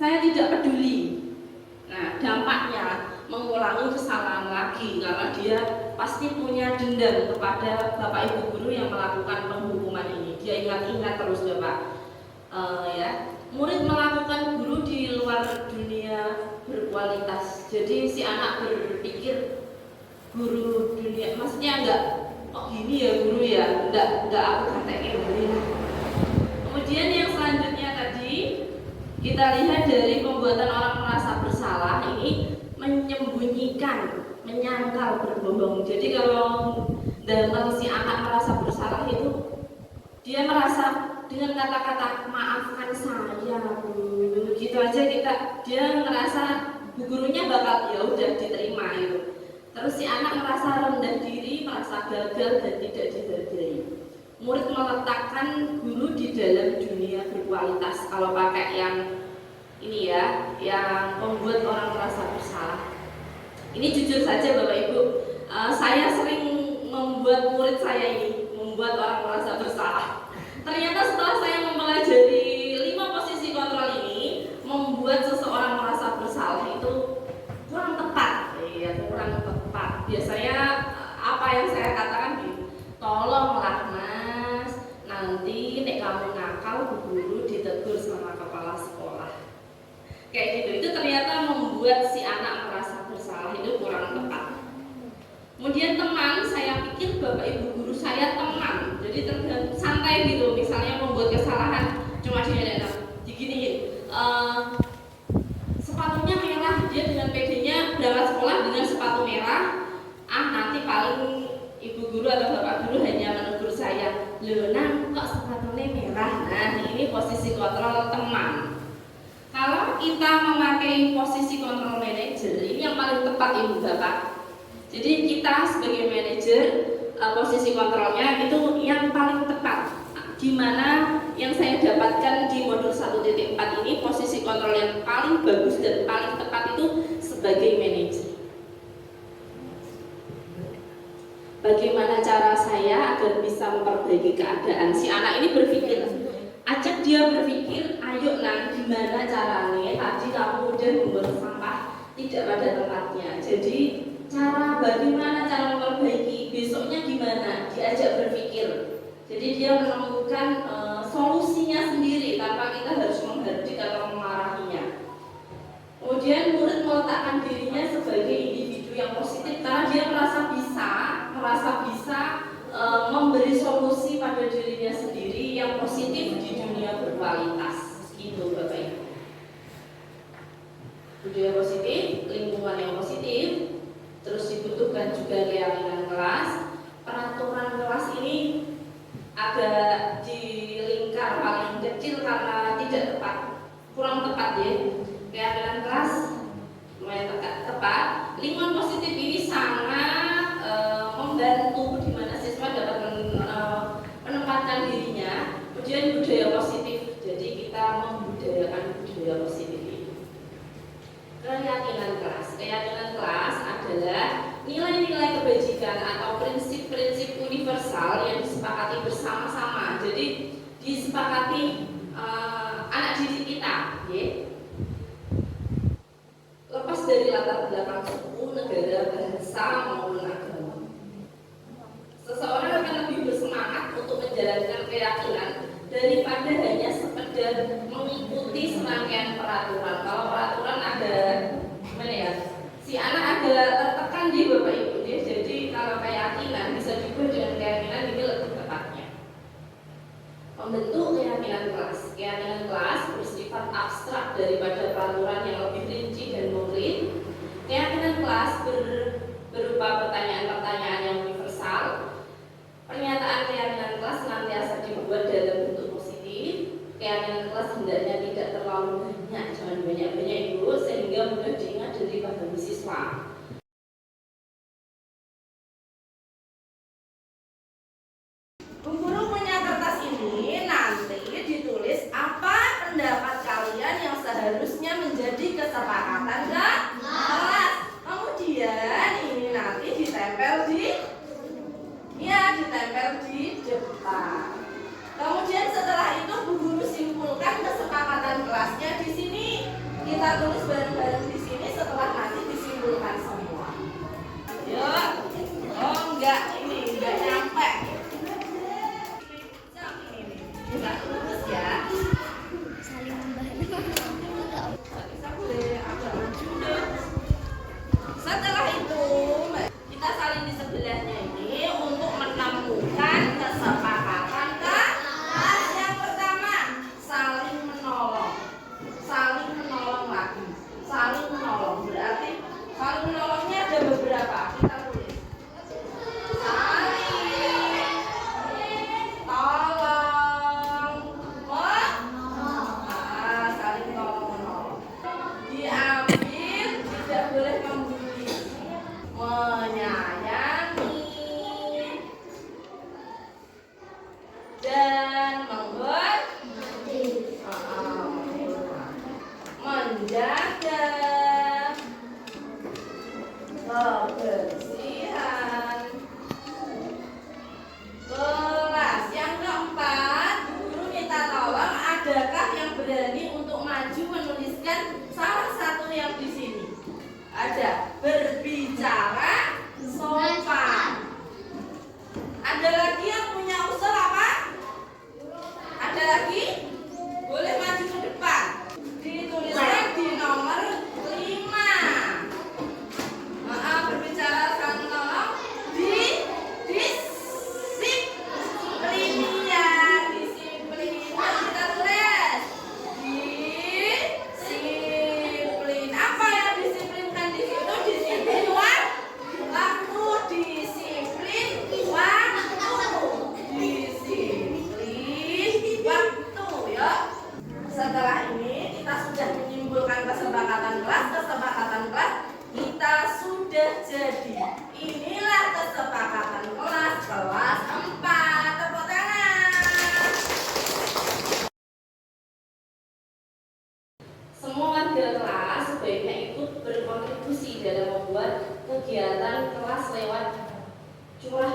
saya tidak peduli. Nah, dampaknya mengulangi kesalahan lagi karena dia pasti punya dendam kepada Bapak Ibu guru yang melakukan penghukuman ini. Dia ingat-ingat terus Bapak. Ya, murid melakukan guru di luar dunia berkualitas. Jadi si anak berpikir guru dunia, maksudnya enggak kok gini ya guru ya, enggak aku praktekin dulu. Kemudian yang selanjutnya tadi kita lihat dari pembuatan orang merasa bersalah ini menyembunyikan, menyangkal, berbohong. Jadi kalau dalam si anak merasa bersalah itu dia merasa dengan kata-kata maafkan saya Bu, gitu aja dia ngerasa bu gurunya bakal ya udah diterima itu. Terus si anak merasa rendah diri, merasa gagal dan tidak dihargai. Murid meletakkan guru di dalam dunia berkualitas. Kalau pakai yang ini ya, yang membuat orang merasa bersalah. Ini jujur saja Bapak Ibu, saya sering membuat murid saya ini membuat orang merasa bersalah. Ternyata setelah saya mempelajari 5 posisi kontrol ini, membuat seseorang merasa bersalah itu kurang tepat. Iya, kurang tepat. Biasanya apa yang saya katakan gitu, tolonglah Mas, nanti nek kamu nakal bu guru ditegur sama kepala sekolah. Kayak gitu, itu ternyata membuat si anak merasa bersalah, itu kurang tepat. Kemudian teman, saya pikir Bapak Ibu guru saya teman, jadi tergantung santai gitu. Misalnya membuat kesalahan, cuma dia diginiin, sepatunya merah, dia dengan PD-nya berangkat sekolah dengan sepatu merah. Nanti paling ibu guru atau bapak guru hanya menegur saya, loh nang kok sepatunya merah. Nah ini posisi kontrol teman. Kalau kita memakai posisi kontrol manajer, ini yang paling tepat ibu bapak. Jadi kita sebagai manajer, posisi kontrolnya itu yang paling tepat.
gimana yang saya dapatkan di modul 1.4 ini, posisi kontrol yang paling bagus dan paling tepat itu sebagai manajer. Bagaimana cara saya agar bisa memperbaiki keadaan? Si anak ini berpikir, ajak dia berpikir, ayo Nan, gimana caranya tadi kamu udah membuang sampah tidak pada tempatnya. Jadi bagaimana cara memperbaiki, besoknya gimana, diajak berpikir. Jadi dia menemukan solusinya sendiri tanpa kita harus menghardik atau memarahinya. Kemudian murid meletakkan dirinya sebagai individu yang positif karena dia merasa bisa memberi solusi pada dirinya sendiri yang positif di dunia berkualitas. Gitu Bapak Ibu. Budaya positif, lingkungan yang positif, terus dibutuhkan juga keyakinan kelas. Peraturan kelas ini agak di lingkar paling kecil karena tidak tepat, kurang tepat ya. Keyakinan kelas lumayan tepat. Lingkungan positif ini sangat membantu di mana siswa dapat menempatkan dirinya. Kemudian budaya positif, jadi kita membudayakan budaya positif ini. Keyakinan kelas adalah nilai-nilai kebajikan atau prinsip-prinsip universal yang disepakati bersama-sama. Jadi disepakati anak didik kita, ya. Lepas dari latar belakang suku, negara, bahasa maupun agama. Seseorang akan lebih bersemangat untuk menjalankan keyakinan daripada hanya sekedar mengikuti serangkaian peraturan. Kalau peraturan ada gimana ya? Si anak agak tertekan di Bapak Ibu ya. Jadi kalau keyakinan bisa juga dengan keyakinan ini lebih tepatnya. Membentuk keyakinan kelas. Keyakinan kelas bersifat abstrak daripada peraturan yang lebih rinci dan konkret. Keyakinan kelas berupa pertanyaan-pertanyaan yang universal. Pernyataan keyakinan kelas senantiasa dibuat dalam bentuk positif. Keyakinan kelas hendaknya tidak terlalu banyak, jangan banyak-banyak Ibu, sehingga mudah diingat dan dipahami siswa.
Bu Guru punya kertas ini, nanti ditulis apa pendapat kalian yang seharusnya menjadi kesepakatan kelas. Kemudian ini nanti ditempel di depan. Kemudian setelah itu Bu Guru simpulkan kesepakatan kelasnya di sini. Kita tulis bareng-bareng di sini setelah nanti disimpulkan semua. Yuk. Oh enggak, ini enggak nyampe. Enggak lurus ya. Saling Setelah itu kita saling di sebelahnya ini untuk menemukan kesepakatan kelas. Yang pertama, saling menolong lagi.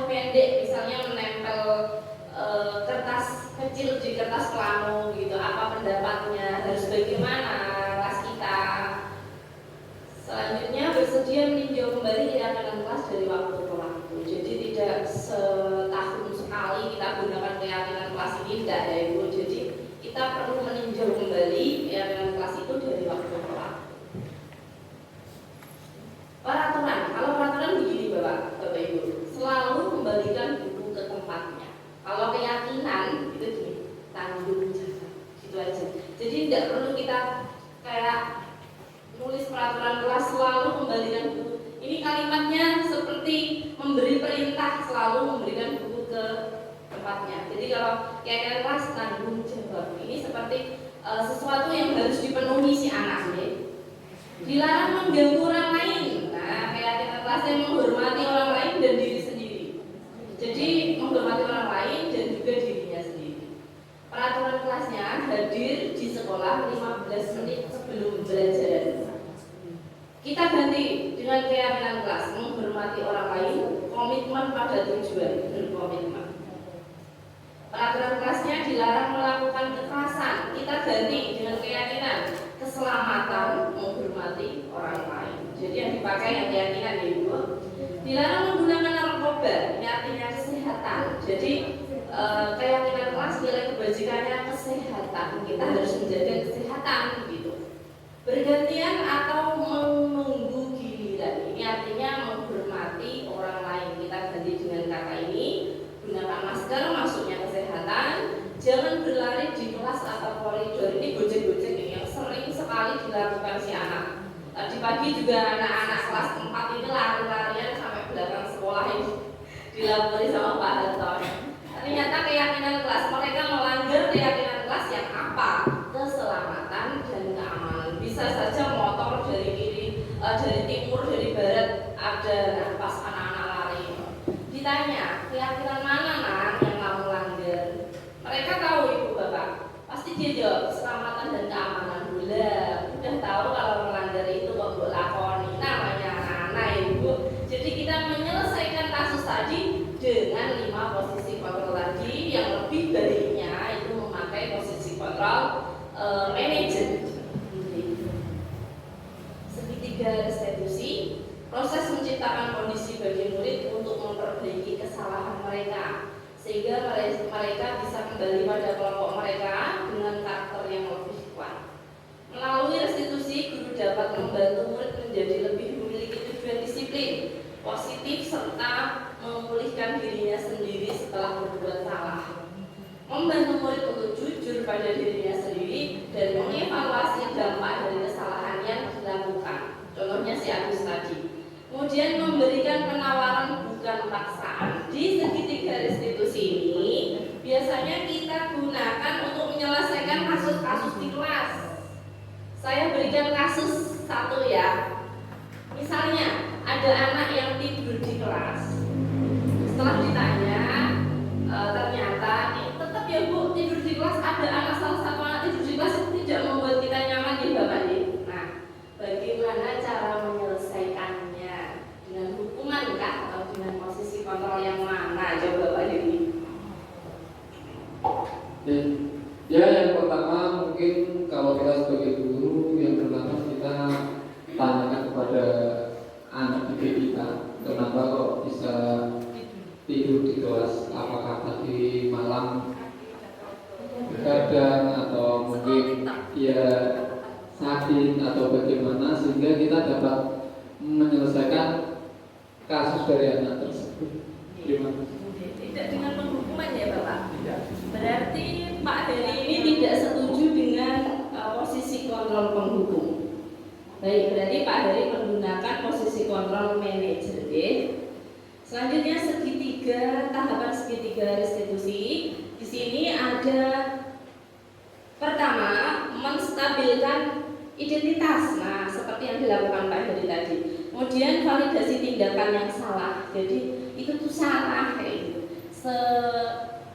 pendek, misalnya menempel kertas kecil di kertas plano gitu, apa pendapatnya, harus bagaimana kelas kita. Selanjutnya bersedia meninjau kembali keyakinan kelas dari waktu ke waktu. Jadi tidak setahun sekali kita gunakan keyakinan kelas ini, tidak ya Ibu. Jadi kita perlu meninjau kembali keyakinan kelas itu dari waktu ke waktu. Peraturan, kalau peraturan begini Bapak Ibu, selalu kembalikan buku ke tempatnya. Kalau keyakinan itu gini, tanggung jawab, gitu aja. Jadi tidak perlu kita kayak nulis peraturan kelas selalu kembalikan buku. Ini kalimatnya seperti memberi perintah, selalu memberikan buku ke tempatnya. Jadi kalau keyakinan kelas tanggung jawab, ini seperti sesuatu yang harus dipenuhi si anak ya. Dilarang mengganggu orang lain. Nah, keyakinan kelas yang menghormati orang lain dan diri sendiri. Jadi menghormati orang lain dan juga dirinya sendiri. Peraturan kelasnya hadir di sekolah 15 menit sebelum belajar. Kita ganti dengan keyakinan kelas menghormati orang lain, komitmen pada tujuan, berkomitmen. Peraturan kelasnya dilarang melakukan kekerasan. Kita ganti dengan keyakinan keselamatan, menghormati orang lain. Jadi yang dipakai yang keyakinan ya Ibu. Dilarang menggunakan narkoba, ini artinya kesehatan. Jadi keyakinan kelas nilai kebajikannya kesehatan. Kita harus menjaga kesehatan gitu. Bergantian atau menunggu giliran, ini artinya menghormati orang lain. Kita ganti dengan kata ini. Gunakan masker, masuknya kesehatan. Jangan berlari di kelas atau koridor. Ini gojek-gojek ini yang sering sekali dilakukan si anak. Tadi pagi juga anak-anak kelas 4 ini lari-larian sampai belakang sekolah ini dilapori sama Pak Anton. Ternyata keyakinan kelas mereka melanggar keyakinan kelas yang apa? Keselamatan dan keamanan. Bisa saja motor dari kiri, dari timur, dari barat ada. Nah, pas anak-anak lari ditanya keyakinan mana yang kamu langgar? Mereka tahu Ibu Bapak, pasti dia jawab keselamatan dan keamanan. Udah tahu kalau melanggar itu kok buat lakoni, namanya anak-anak Ibu. Jadi kita menyelesaikan kasus tadi dengan 5 posisi kontrol tadi, yang lebih baiknya itu memakai posisi kontrol manajer. Segitiga restitusi, proses menciptakan kondisi bagi murid untuk memperbaiki kesalahan mereka sehingga mereka bisa kembali pada kelompok mereka dengan karakter yang lebih kuat. Melalui restitusi, guru dapat membantu murid menjadi lebih memiliki tujuan disiplin positif serta memulihkan dirinya sendiri setelah berbuat salah. Membantu murid untuk jujur pada dirinya sendiri dan mengevaluasi dampak dari kesalahan yang dilakukan. Contohnya si Agus tadi. Kemudian memberikan penawaran bukan paksaan. Di segitiga restitusi ini biasanya kita gunakan untuk menyelesaikan kasus-kasus di kelas. Saya berikan kasus satu ya. Misalnya ada anak yang tidur di kelas. Setelah ditanya, ternyata tetap ya Bu, tidur di kelas ada anak salah satu anak tidur di kelas itu tidak membuat kita nyaman ya Bapak ya. Nah, bagaimana cara menyelesaikannya? Dengan hukuman kah atau dengan posisi kontrol yang mana? Coba Bapak ini.
Ya, yang pertama mungkin kalau kita sebagai guru, yang pertama kita tanyakan kepada anak didik kita, kenapa kok bisa tidur di kelas? Apakah tadi malam begadang atau mungkin dia sakit atau bagaimana, sehingga kita dapat menyelesaikan kasus dari anak tersebut. Terima kasih.
Tidak dengan penghukuman ya Bapak? Berarti Pak Heri ini tidak setuju dengan posisi kontrol penghukum. Baik, berarti Pak Heri menggunakan posisi kontrol manajer. Selanjutnya segitiga, tahapan segitiga restitusi. Di sini ada pertama menstabilkan identitas. Nah, seperti yang dilakukan Pak Heri tadi. Kemudian validasi tindakan yang salah. Jadi itu tuh salah kayak gitu.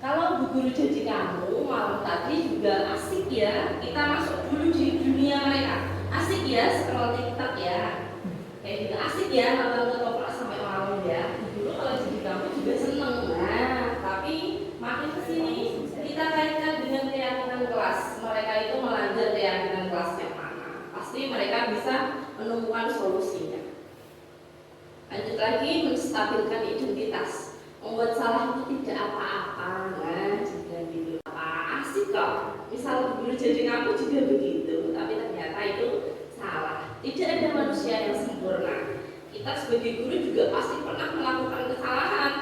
Kalau Bu Guru Jadi Kamu malam tadi juga asik ya, kita masuk dulu di dunia mereka. Asik ya scroll TikTok ya, kayak gitu asik ya nonton ketoprak sampai malam ya. Dulu kalau Jadi Kamu juga seneng
seneng. Nah, tapi makin kesini kita kaitkan dengan keyakinan kelas. Mereka itu melanggar keyakinan kelas yang mana? Pasti mereka bisa menemukan solusinya. Lanjut lagi, menstabilkan identitas. Membuat salah itu tidak apa-apa. Nah, juga gitu. Apa asik kok. Misal dulu jadi ngaku juga begitu, tapi ternyata itu salah. Tidak ada manusia yang sempurna. Kita sebagai guru juga pasti pernah melakukan kesalahan.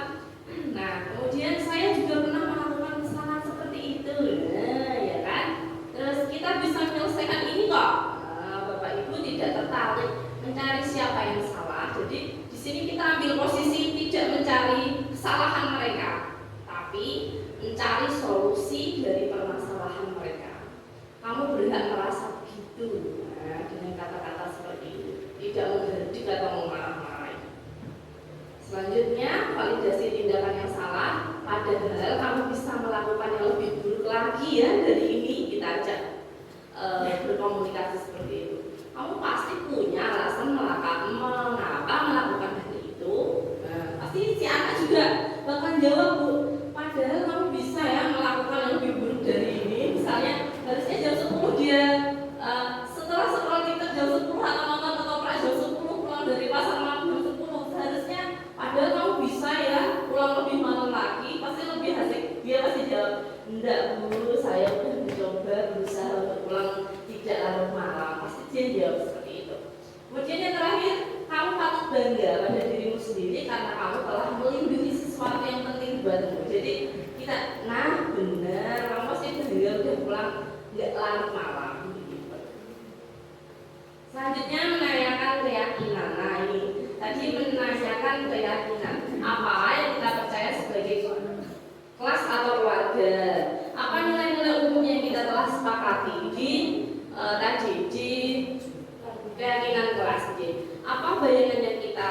Nah, kemudian saya juga pernah melakukan kesalahan seperti itu. Nah, ya kan? Terus kita bisa menyelesaikan ini kok. Nah, Bapak Ibu tidak tertarik mencari siapa yang salah. Jadi di sini kita ambil posisi tidak mencari kesalahan mereka, tapi mencari solusi dari permasalahan mereka. Kamu berhak merasa begitu. Nah, dengan kata-kata seperti itu, tidak menghardik atau memarah-marahi. Selanjutnya, validasi tindakan yang salah. Padahal kamu bisa melakukan yang lebih buruk lagi ya dari ini. Kita ajak berkomunikasi seperti itu. Kamu pasti punya alasan mengapa melakukan hal itu. Nah, pasti si anak juga bahkan jawab, Bu, padahal kamu bisa ya melakukan yang lebih buruk dari ini. Misalnya harusnya jam 10 dia setelah scroll TikTok jam 10 atau nonton ketoprak jam 10 pulang dari pasar malam jam 10. Seharusnya padahal kamu bisa ya pulang lebih malam lagi, pasti lebih asik. Dia pasti jawab, enggak Bu, saya udah mencoba berusaha untuk pulang tidak larut malam. Pasti dia jawab seperti itu. Kemudian yang terakhir, kamu patut bangga pada dirimu sendiri karena kamu telah melindungi sesuatu yang penting buatmu. Jadi kita, nah benar, kamu pasti bangga udah pulang nggak larut malam. Selanjutnya menanyakan keyakinan. Nah ini tadi menanyakan keyakinan. Apa yang kita percaya sebagai kelas atau keluarga? Apa nilai-nilai umum yang kita telah sepakati di tadi di keyakinan kelas? Apa bayangan yang kita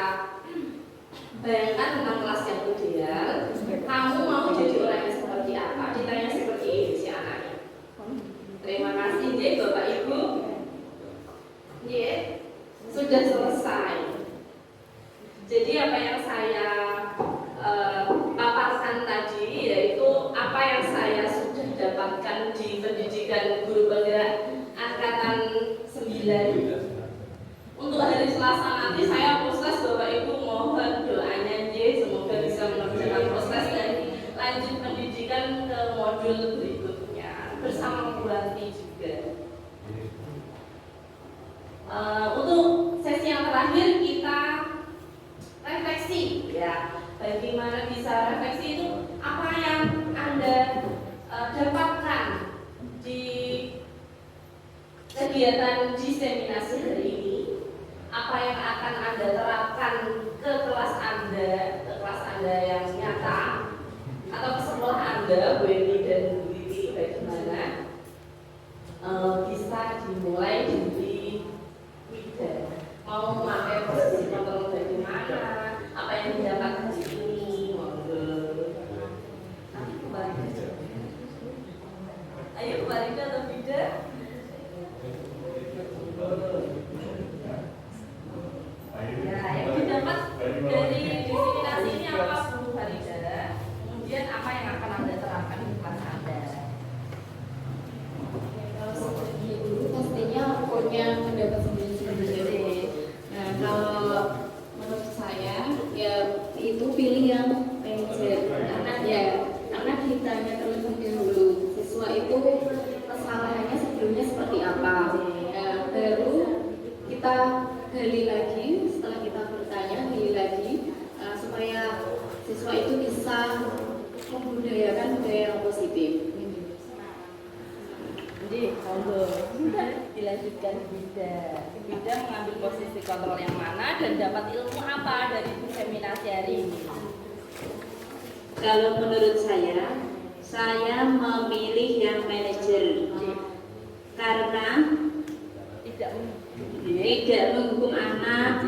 bayangkan tentang kelas yang ideal? Kamu mau jadi orang yang seperti apa? Ditanya seperti ini si anaknya. Terima kasih Bapak Ibu. Sudah selesai. Jadi apa yang saya paparkan tadi yaitu apa yang saya sudah dapatkan di pendidikan guru penggerak angkatan 9. Untuk hari Selasa nanti saya proses, Bapak Ibu mohon doanya semoga bisa mengerjakan proses dan lanjut pendidikan ke modul berikutnya bersama Bu Ranti juga. Untuk sesi yang terakhir kita refleksi ya. Bagaimana bisa refleksi itu apa yang Anda dapatkan di kegiatan diseminasi hari ini, apa yang akan Anda terapkan ke kelas Anda yang nyata atau ke sekolah Anda, Bu Eni dan Bu Lili, bagaimana? Bisa dimulai dari mau memakai posisi kontrol bagaimana, apa yang didapatkan di sini, nanti kembali ayo kembali ke atau tidak? Ya, yang didapat dari diseminasi ini apa Bu Farida? Kemudian apa yang akan Anda terapkan di kelas Anda?
Kalau seperti guru pastinya punya pendapat sendiri. Nah, kalau menurut saya ya itu pilih yang manajer karena ditanya terlebih dahulu siswa itu kesalahannya sebelumnya seperti apa. Baru kita gali lagi, setelah kita bertanya gali lagi supaya siswa itu bisa membudayakan budaya yang positif.
Jadi, monggo dilanjutkan Bida mengambil posisi kontrol yang mana dan dapat ilmu apa dari diseminasi hari ini?
Kalau menurut saya memilih yang manajer karena tidak menghukum anak,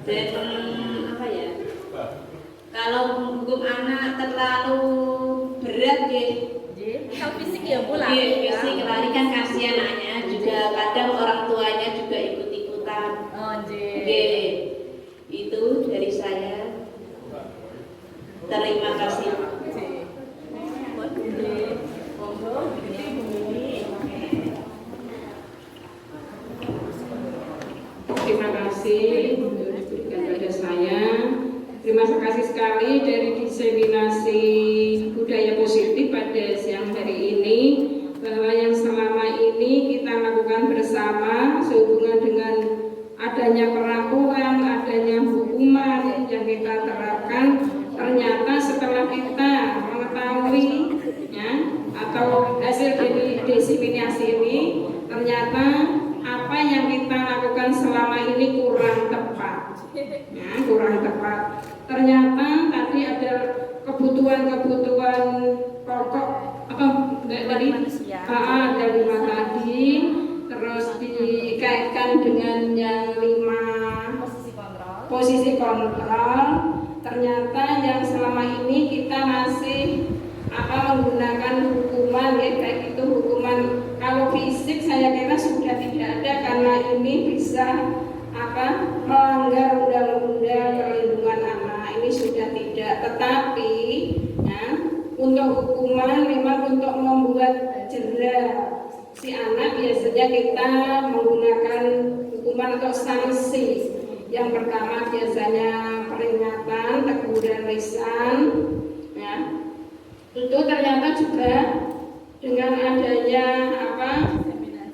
dan apa ya? Kalau menghukum anak terlalu berat,
kalau fisik ya Bu
lari ya. Fisik lari kan kasihan anaknya juga, kadang orang tuanya juga ikut-ikutan. Itu dari saya.
Terima kasih.
Terima kasih untuk diberikan pada saya. Terima kasih sekali dari diseminasi budaya positif pada siang hari ini, bahwa yang selama ini kita lakukan bersama sehubungan dengan adanya peraturan, adanya hukuman yang kita terapkan, ternyata setelah kita mengetahui ya, atau hasil dari diseminasi ini, ternyata apa yang kita lakukan selama ini kurang tepat ya, kurang tepat. Ternyata tadi ada kebutuhan-kebutuhan pokok dari lima tadi, terus dikaitkan dengan yang 5 posisi kontrol. Ternyata yang selama ini kita masih menggunakan hukuman ya, baik itu hukuman kalau fisik saya kira sudah tidak ada, karena ini bisa melanggar undang-undang perlindungan anak, ini sudah tidak. Tetapi ya, untuk hukuman memang untuk membuat jera si anak, biasanya kita menggunakan hukuman atau sanksi. Yang pertama biasanya peringatan, teguran lisan ya. Itu ternyata juga dengan adanya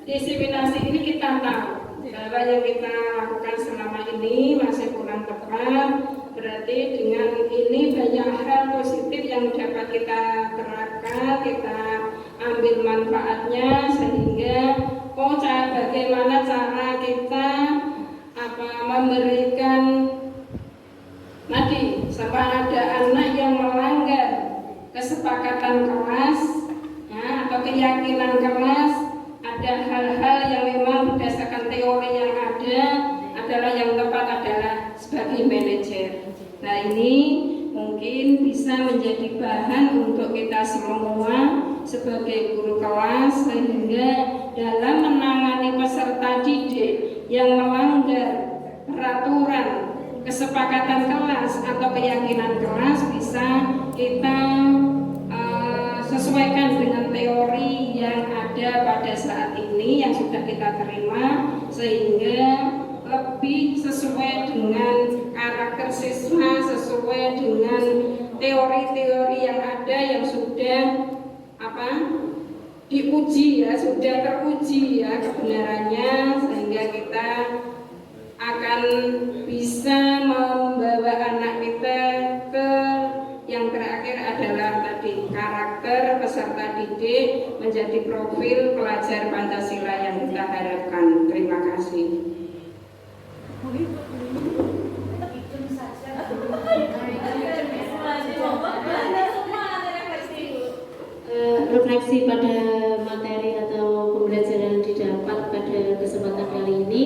diseminasi ini kita tahu bahwa yang kita lakukan selama ini masih kurang tepat. Berarti dengan ini banyak hal positif yang dapat kita terapkan, kita ambil manfaatnya, sehingga bagaimana cara kita memberikan tadi sampai ada anak yang melanggar kesepakatan kelas ya, atau keyakinan kelas, ada hal-hal yang memang berdasarkan teori yang ada adalah yang tepat adalah sebagai manajer. Nah, ini mungkin bisa menjadi bahan untuk kita semua sebagai guru kelas, sehingga dalam menangani peserta didik yang melanggar peraturan kesepakatan kelas atau keyakinan kelas, bisa kita sesuaikan dengan teori yang ada pada saat ini yang sudah kita terima, sehingga lebih sesuai dengan karakter siswa, sesuai dengan teori-teori yang ada yang sudah diuji ya, sudah teruji ya kebenarannya, sehingga kita akan bisa membawa anak kita ke yang terakhir adalah tadi karakter peserta didik menjadi profil pelajar Pancasila yang kita harapkan. Terima kasih.
Refleksi pada materi atau pembelajaran didapat pada kesempatan kali ini,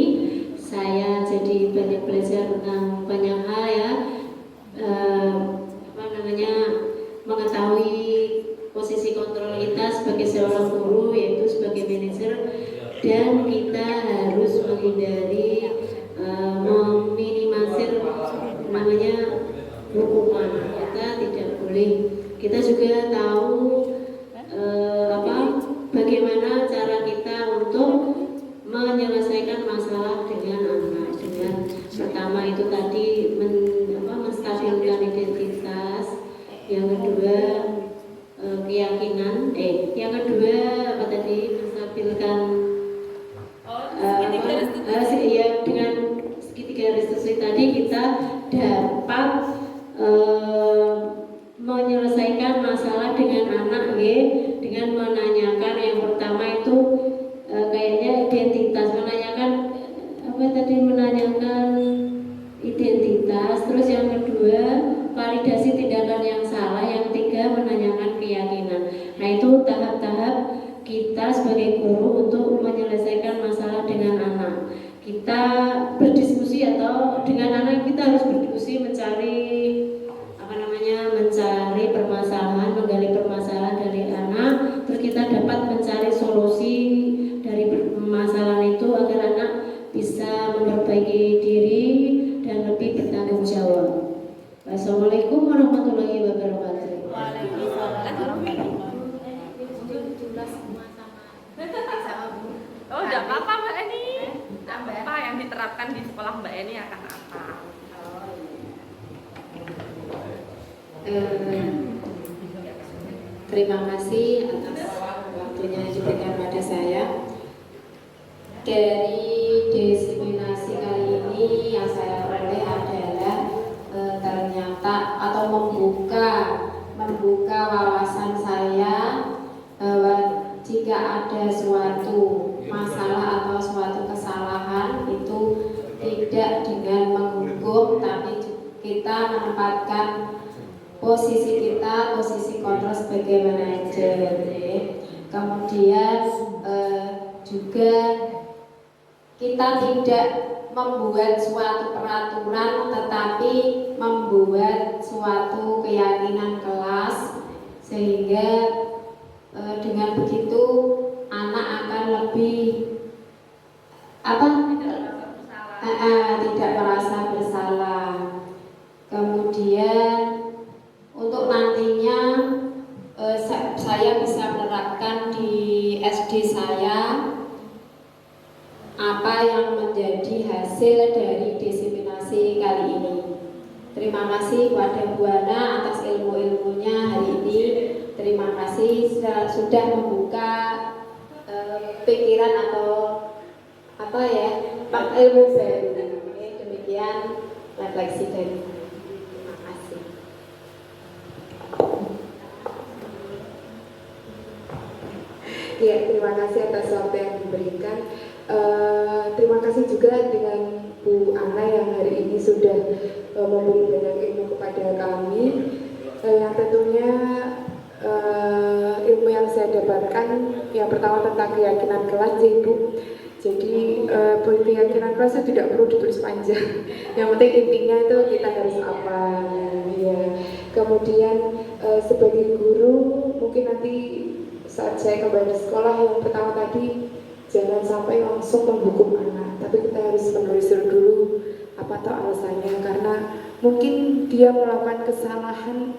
saya jadi banyak belajar tentang banyak hal ya, mengetahui posisi kontrol kita sebagai seorang guru, yaitu sebagai manajer, dan kita harus menghindari meminimalisir hukuman. Kita tidak boleh. Kita juga tahu bagaimana cara kita untuk menyelesaikan masalah dengan anak. Dengan pertama itu tadi menstabilkan identitas, yang kedua keyakinan, yang kedua menstabilkan dengan segitiga restitusi tadi kita dapat menyelesaikan masalah dengan anak dengan menanyakan yang pertama itu kayaknya identitas, menanyakan identitas, terus yang kedua validasi tindakan yang salah, yang ketiga menanyakan keyakinan. Nah, itu tahap-tahap kita sebagai guru untuk menyelesaikan masalah dengan anak. Kita berdiskusi atau dengan anak kita harus berdiskusi, mencari permasalahan, menggali permasalahan dari anak, terus kita dapat mencari solusi dari permasalahan itu agar anak bisa memperbaiki diri dan lebih bertanggung jawab. Wassalamualaikum warahmatullahi wabarakatuh. Terima kasih atas waktunya yang diberikan pada saya. Dari diseminasi kali ini yang saya peroleh adalah ternyata atau membuka wawasan saya bahwa jika ada suatu masalah atau suatu kesalahan itu tidak dengan menghukum, tapi kita menempatkan posisi kontrol sebagai manajer. Kemudian juga kita tidak membuat suatu peraturan, tetapi membuat suatu keyakinan kelas, sehingga dengan begitu anak akan lebih tidak merasa bersalah. Kemudian untuk nantinya saya bisa menerapkan di SD saya apa yang menjadi hasil dari diseminasi kali ini. Terima kasih kepada Bu Ana atas ilmu-ilmunya hari ini. Terima kasih sudah membuka pikiran atau ilmu baru. Demikian refleksi dari. Terima kasih.
Ya, terima kasih atas waktu yang diberikan. Terima kasih juga dengan Bu Ana yang hari ini sudah memberi banyak ilmu kepada kami. Yang tentunya ilmu yang saya dapatkan yang pertama tentang keyakinan kelas, Ibu. Jadi keyakinan kelas itu tidak perlu ditulis panjang. Yang penting intinya itu kita harus apa. Ya. Kemudian sebagai guru mungkin nanti saat saya kembali sekolah yang pertama tadi jangan sampai langsung menghukum anak, tapi kita harus menelusuri dulu apa tuh alasannya, karena mungkin dia melakukan kesalahan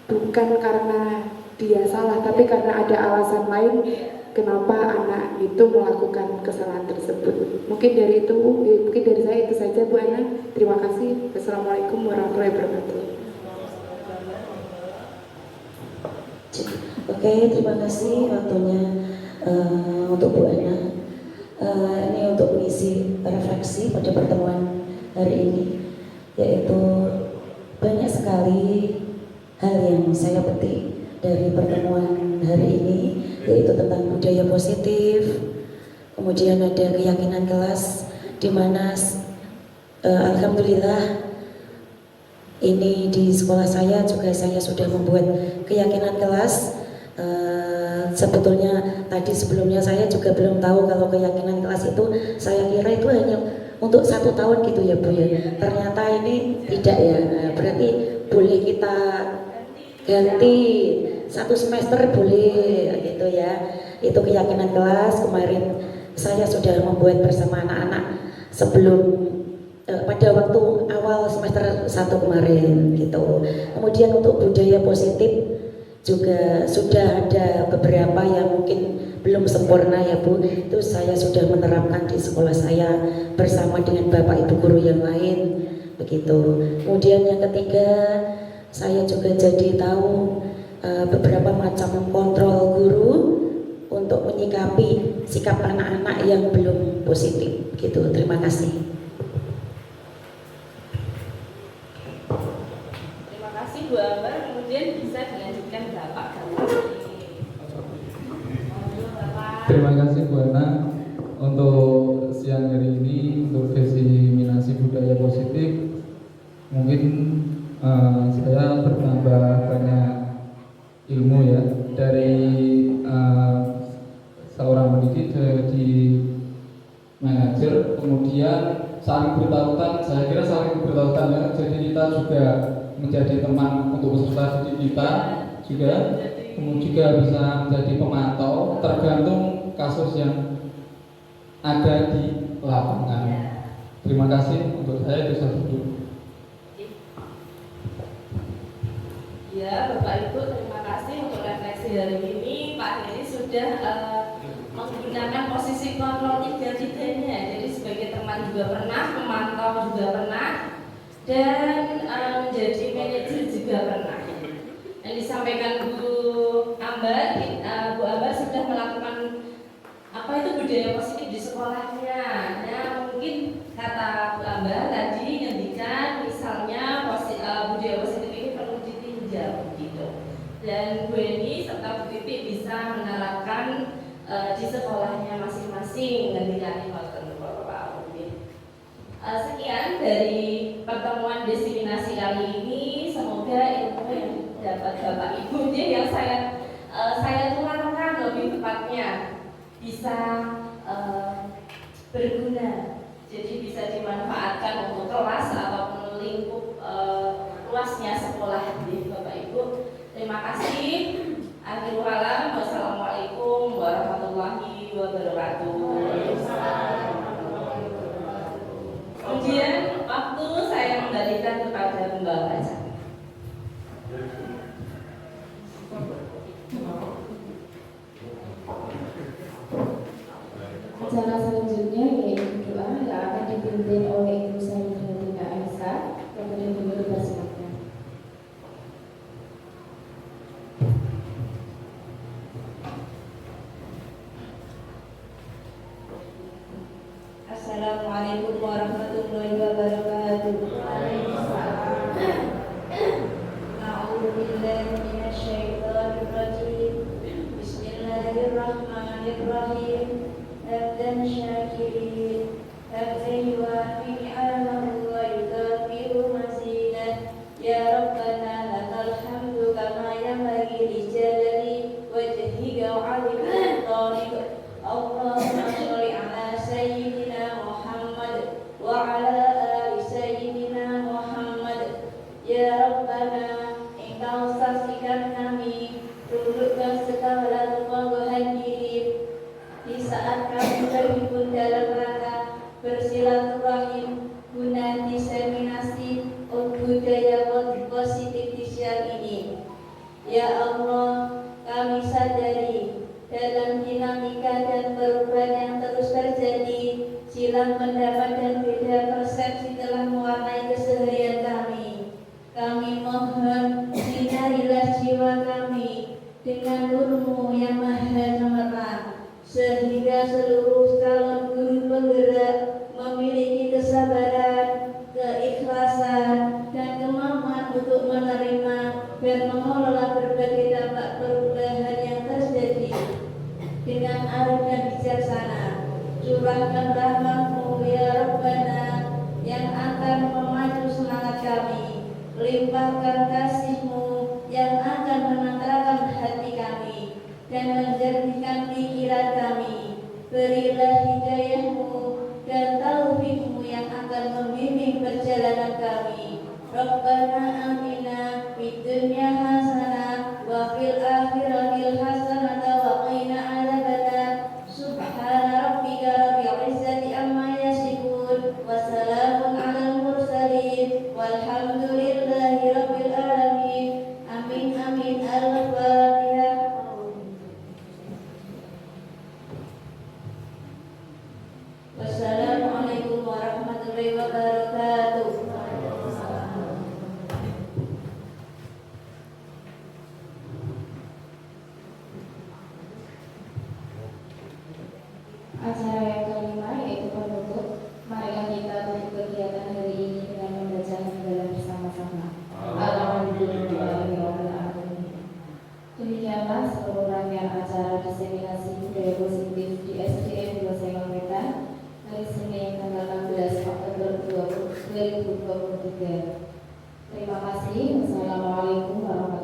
bukan karena dia salah, tapi karena ada alasan lain kenapa anak itu melakukan kesalahan tersebut. Mungkin dari saya itu saja Bu Ana. Terima kasih. Wassalamualaikum warahmatullahi wabarakatuh.
Oke, terima kasih waktunya untuk Bu Ana. Ini untuk mengisi refleksi pada pertemuan hari ini, yaitu banyak sekali hal yang saya petik dari pertemuan hari ini, yaitu tentang budaya positif, kemudian ada keyakinan kelas, di mana alhamdulillah ini di sekolah saya juga saya sudah membuat keyakinan kelas. Sebetulnya tadi sebelumnya saya juga belum tahu kalau keyakinan kelas itu, saya kira itu hanya untuk 1 tahun gitu ya Bu ya. Ternyata ini tidak ya. Berarti boleh kita ganti 1 semester boleh gitu ya. Itu keyakinan kelas. Kemarin saya sudah membuat bersama anak-anak sebelum pada waktu awal semester 1 kemarin gitu. Kemudian untuk budaya positif juga sudah ada beberapa yang mungkin belum sempurna ya Bu, itu saya sudah menerapkan di sekolah saya bersama dengan Bapak Ibu guru yang lain begitu. Kemudian yang ketiga, saya juga jadi tahu beberapa macam kontrol guru untuk menyikapi sikap anak-anak yang belum positif gitu. Terima kasih.
Terima kasih Bu Ambar. Kemudian bisa dilanjutkan Bapak Galuh.
Terima kasih Bu Ana untuk siang hari ini untuk diseminasi budaya positif. Mungkin saya bertambah banyak ilmu ya dari seorang pendidik jadi manajer, kemudian saling bertautan. Saya kira saling bertautan ya. Jadi kita juga menjadi teman untuk peserta didik kita juga, kemudian juga bisa menjadi pemantau tergantung kasus yang ada di lapangan. Terima kasih untuk saya itu satu dulu.
Ya, Bapak Ibu, terima kasih untuk refleksi hari ini. Pak Heri sudah menggunakan posisi kontrol 3-3-nya. Jadi sebagai teman juga pernah, memantau juga pernah, dan menjadi manajer juga pernah.
yang disampaikan Bu Ambar, Bu Ambar sudah melakukan apa itu budaya positif di sekolahnya. Nah, mungkin kata Bu Ambar tadi ngendikan misalnya budaya positif ini perlu ditinjau gitu. Dan Bu Eni serta Bu Titi bisa menerapkan di sekolahnya masing-masing ngendikane ngoten Bapak Udin. Sekian dari pertemuan diseminasi kali ini. Semoga ilmu yang dapat Bapak Ibu yang saya tularkan lebih tepatnya bisa berguna. Jadi bisa dimanfaatkan untuk kelas ataupun lingkup luasnya sekolah di Bapak Ibu. Terima kasih. Akhirul kalam. Wassalamualaikum warahmatullahi wabarakatuh. Kemudian waktu saya kembalikan kepada pembawa acara.
Acara selanjutnya yaitu doa yang akan dipimpin oleh Ibu Sayyidatina Aisyah. Kepada Ibu dipersilakan.
Assalamualaikum warahmatullahi wabarakatuh. A'udzubillahi minasyaitonir rajim. Bismillahirrahmanirrahim. Hamdan syakirin, hamdan yuwafi ni'amahu wa yukafiru mazidah. Ya Rabbana lakal hamdu kama yanbaghi li jalali wajhika wa 'azimi sultanika. Allahumma sholli ala sayyidina Muhammad wa ala ali sayyidina Muhammad. Ya Rabbana, Engkau saksikan kami dudukkan segala lupa hadirin di saat kami berhimpun dalam rangka bersilaturahim guna diseminasi budaya positif di siang ini. Ya Allah, kami sadari dalam dinamika dan perubahan yang terus terjadi, silang pendapat dan beda persepsi telah mewarnai keseharian kami. Kami mohon sinarilah jiwa kami dengan nurmu yang maha cemerlang, sehingga seluruh calon guru penggerak memiliki kesabaran, keikhlasan, dan kemampuan untuk menerima dan mengelola berbagai dampak perubahan yang terjadi dengan arif dan bijaksana. Curahkan rahmat-Mu ya Rabbana yang akan memacu semangat kami. Limpahkan kasih-Mu yang akan menenangkan hati kami dan menjernihkan pikiran kami. Berilah hidayah-Mu dan taufik-Mu yang akan membimbing perjalanan kami. Rabbana atina fid dunya hasanah wa fil akhirati hasanah wa qina adzabannar. Subhana rabbika rabbil izzati amma yasifun wa salamun alal mursalin walhamdulillahi rabbil alamin. Amin amin. Al-Fatihah. Wassalamualaikum warahmatullahi wabarakatuh.
Acara yang kelima yaitu penutup. Marilah kita tutup kegiatan hari ini dengan membaca hamdalah bersama-sama. Alhamdulillahirabbil alamin. Demikianlah seluruh rangkaian acara diseminasi budaya positif di SDN 2 Sengon Wetan hari Senin tanggal 16 Oktober 2023. Terima kasih. Wassalamualaikum warahmatullahi wabarakatuh.